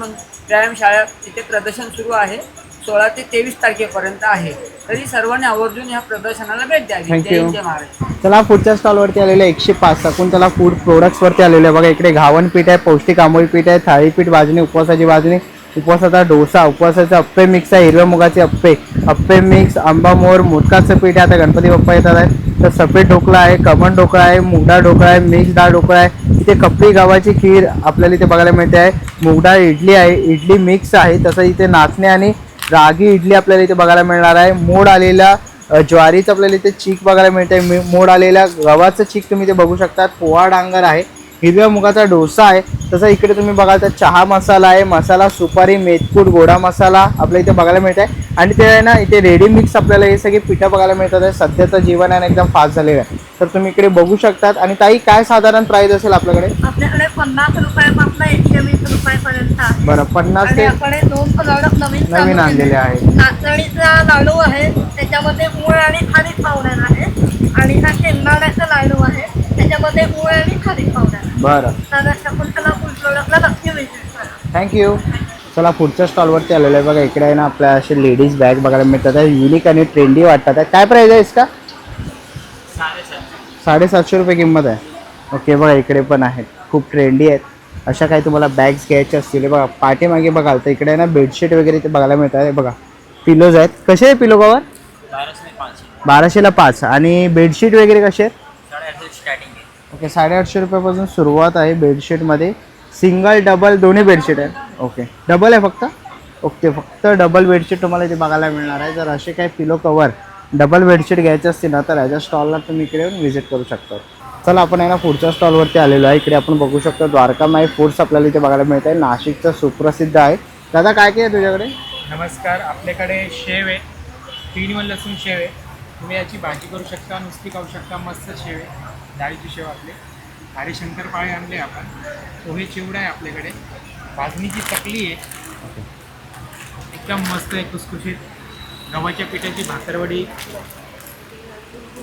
व्यायामशाळा इथे प्रदर्शन सुरू आहे. 16 ते 23 तारखेपर्यंत आहे. तरी सर्वांनी आवर्जून ह्या प्रदर्शनाला भेट द्यावी. जय हिंद, जय महाराष्ट्र. चला पुढच्या स्टॉलवरती आलेले 105 शकुंतला फूड प्रोडक्ट्सवरती आलेले. बघा इकडे घावन पीठ आहे, पौष्टिक आंबोळी पीठ आहे, थाळीपीठ भाजणी, उपवासाची भाजणी, उपवासाचा डोसा, उपवासाचे अप्पे मिक्स आहे, हिरव्या मुगाचे अप्पे मिक्स, आंबा मोर, मोदकाचं पीठ आहे. आता गणपती बाप्पा येतात आहे तर सफेद ढोकळा आहे, खमण ढोकळा आहे, मुगडाळ ढोकळा आहे, मिक्स डाळ ढोकळा आहे. इथे कपडी गव्हाची खीर आपल्याला इथे बघायला मिळते आहे. मुगडाळ इडली आहे, इडली मिक्स आहे. तसं इथे नाचणे आणि रागी इडली आपल्याला इथे बघायला मिळणार आहे. मोड आलेला ज्वारीचं आपल्याला इथे चीक बघायला मिळते. मोड आलेल्या गव्हाचं चीक तुम्ही इथे बघू शकता. पोहा डांगर आहे, हिरव्या मुगाचा डोसा आहे. तसं इकडे तुम्ही बघाल तर चहा मसाला आहे, मसाला सुपारी, मेथकूट, गोडा मसाला आपल्या इथे बघायला मिळत आहे. आणि ते आहे ना इथे रेडी मिक्स आपल्याला हे सगळे पिठं बघायला मिळतात आहे. सध्याचं जीवन आहे ना एकदम फास्ट झालेलं आहे. तर तुम्ही इकडे बघू शकतात. आणि ताई काय साधारण प्राईस असेल आपल्याकडे? आपल्याकडे 50 रुपयापासून 120 रुपयापर्यंत आहे. बरं, 50 ते आपल्याकडे 2 प्रोडक्ट नवीन आणलेले आहेत. नाचणीचा लाडू आहे, त्याच्यामध्ये मूळ आणि खारीक पावडर आहे. आणि हा शेंगदाण्याचा लाडू आहे, त्याच्यामध्ये मूळ आणि खारीक पावडर. बरं, तर शकुंतला फूड प्रोडक्टला नक्की व्हिजिट करा. थँक्यू. चला पुढच्या स्टॉलवरती आलेलो आहे. बघा इकडे आहे ना आपल्या असे लेडीज बॅग बघायला मिळतात आहे. युनिक आणि ट्रेंडी वाटतात आहे. काय प्राईस आहे इसका? 750 रुपये किंमत आहे. ओके, बघा इकडे पण आहेत, खूप ट्रेंडी आहेत. अशा काही तुम्हाला बॅग्स घ्यायच्या असतील बघा पाठीमागे बघाल तर इकडे ना बेडशीट वगैरे ते बघायला मिळतात आहे. बघा पिलोज आहेत. कसे आहे पिलो कवर? 1200ला 5. आणि बेडशीट वगैरे कसे आहेत? 850 स्टार्टिंग आहे. ओके, 850 रुपयापासून सुरुवात आहे बेडशीटमध्ये. सिंगल डबल दोन्ही बेडशीट आहे. ओके, डबल आहे फक्त? ओके, फक्त डबल बेडशीट तुम्हाला इथे बघायला मिळणार आहे. जर असे काही पिलो कवर डबल बेडशीट घ्यायचे असतील ना तर याच्या स्टॉलला तुम्ही इकडे येऊन व्हिजिट करू शकता. चला आपण आहे ना पुढच्या स्टॉलवरती आलेलो आहे. इकडे आपण बघू शकतो द्वारकामाई फूड्स आपल्याला इथे बघायला मिळत आहे. नाशिकचं सुप्रसिद्ध आहे. दादा काय काय आहे तुझ्याकडे? नमस्कार, आपल्याकडे शेव आहे, 3 लसूण शेव आहे. तुम्ही याची भाजी करू शकता, नुसती खाऊ शकता. मस्त शेव आहे, डाळीची शेव. आपले हरी शंकरपाळे आणले आपण. पोहे चिवडा आहे आपल्याकडे. भाजणीची चकली आहे, एकदम मस्त आहे, खुसखुशीत. गव्हाच्या पिठाची भाकरवडी,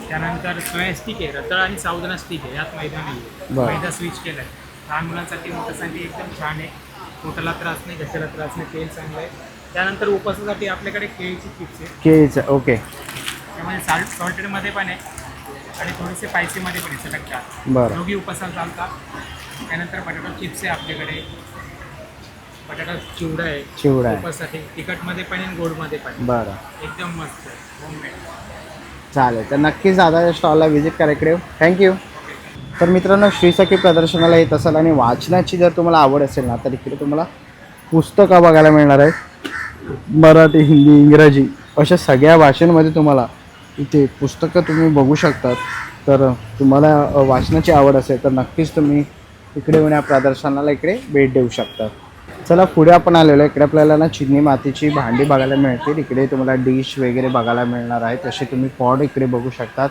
त्यानंतर सोया स्टिक आहे, रताळ आणि साबुदाणा स्टिक आहे. यात मैदा नाही आहे, मैदा स्विच केला आहे. लहान मुलांसाठी मोठ्यासाठी एकदम छान आहे. पोटाला त्रास नाही, घशाला त्रास नाही, तेल चांगलं आहे. त्यानंतर उपवासासाठी आपल्याकडे केळीची चिप्स आहे. केळीचं ओके, त्यामध्ये सॉल्टेडमध्ये पण आहे आणि थोडेसे स्पायसीमध्ये पण आहे. सलगतात, बरं. दोघी उपवासाला चालतात. त्यानंतर बटाटा चिप्स आहे आपल्याकडे. बटाटा चिवडा आहे, चिवडा आहे. उपवासासाठी तिखटमध्ये पण आणि गोडमध्ये पण. बरं, एकदम मस्त आहे, होममेड. चालेल. तर नक्कीच दादाच्या स्टॉलला व्हिजिट करा इकडे. थँक्यू. तर मित्रांनो श्रीसखी प्रदर्शनाला येत असाल आणि वाचनाची जर तुम्हाला आवड असेल ना तर इकडे तुम्हाला पुस्तकं बघायला मिळणार आहेत. मराठी, हिंदी, इंग्रजी अशा सगळ्या भाषांमध्ये तुम्हाला इथे पुस्तकं तुम्ही बघू शकतात. तर तुम्हाला वाचनाची आवड असेल तर नक्कीच तुम्ही इकडे येऊन या प्रदर्शनाला इकडे भेट देऊ शकता. चला पुढे आपण आलेलो आहे. इकडे आपल्याला ना चिनी मातीची भांडी बघायला मिळतील. इकडे तुम्हाला डिश वगैरे बघायला मिळणार आहे. तसे तुम्ही पॉट इकडे बघू शकतात.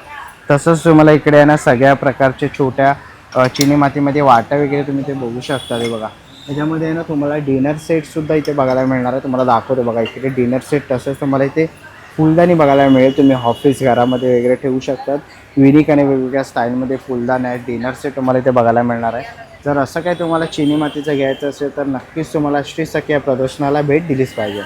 तसंच तुम्हाला इकडे आहे ना सगळ्या प्रकारचे छोट्या चिनी मातीमध्ये वाटा वगैरे तुम्ही ते बघू शकता. ते बघा त्याच्यामध्ये आहे ना तुम्हाला डिनर सेटसुद्धा इथे बघायला मिळणार आहे. तुम्हाला दाखवतो बघा इकडे डिनर सेट. तसंच तुम्हाला इथे फुलदाणी बघायला मिळेल. तुम्ही ऑफिस घरामध्ये वगैरे ठेवू शकतात. युनिक आणि वेगवेगळ्या स्टाईलमध्ये फुलदाणे आहेत. डिनर सेट तुम्हाला इथे बघायला मिळणार आहे. जर असं काही तुम्हाला चिनी मातीचं घ्यायचं असेल तर नक्कीच तुम्हाला श्रीसखी या प्रदर्शनाला भेट दिलीच पाहिजे.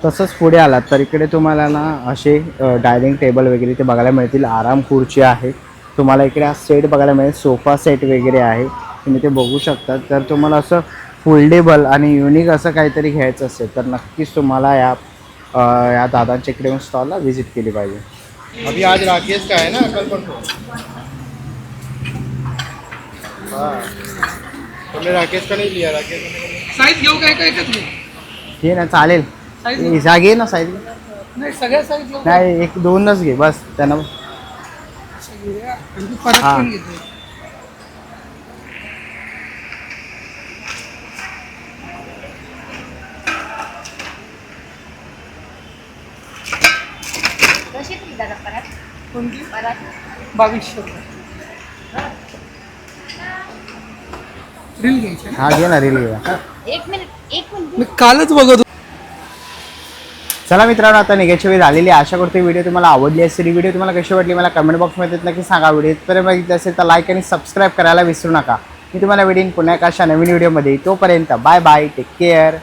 तसंच पुढे आलात तर इकडे तुम्हाला ना असे डायनिंग टेबल वगैरे ते बघायला मिळतील. आराम खुर्ची आहे. तुम्हाला इकडे हा सेट बघायला मिळेल. सोफा सेट वगैरे आहे तुम्ही ते बघू शकता. तर तुम्हाला असं फोल्डेबल आणि युनिक असं काहीतरी घ्यायचं असेल तर नक्कीच तुम्हाला या दादांच्या इकडे स्टॉलला व्हिजिट केली पाहिजे. अभी आज राकेश का आहे ना कल परसों. हाँ तुमने राकेश का नहीं लिया. राकेश साईज घेऊ काय काय का तुम्ही? घे ना चालेल. जा घे ना साईज. नाही सगळ्या साईज घेऊ. नाही 1-2च घे बस त्यांना. परत हां. पण घेतो. कशी ती दादा परत कोणती? परत 2200 रुपये. रील घ्यायची आहे. हा घे ना रील घे. एक मिनिट मी कालच बघत होतो. चला मित्रांनो आता निघायची वेळ झालेली आहे. आशा करतो व्हिडिओ तुम्हाला आवडली असेल. ही व्हिडिओ तुम्हाला कशी वाटली मला कमेंट बॉक्समध्ये नक्की सांगा. व्हिडिओ इथपर्यंत बघितलं असेल तर लाईक आणि सबस्क्राईब करायला विसरू नका. मी तुम्हाला भेटेन पुन्हा एका अशा नवीन व्हिडिओमध्ये. तोपर्यंत बाय बाय. Take care.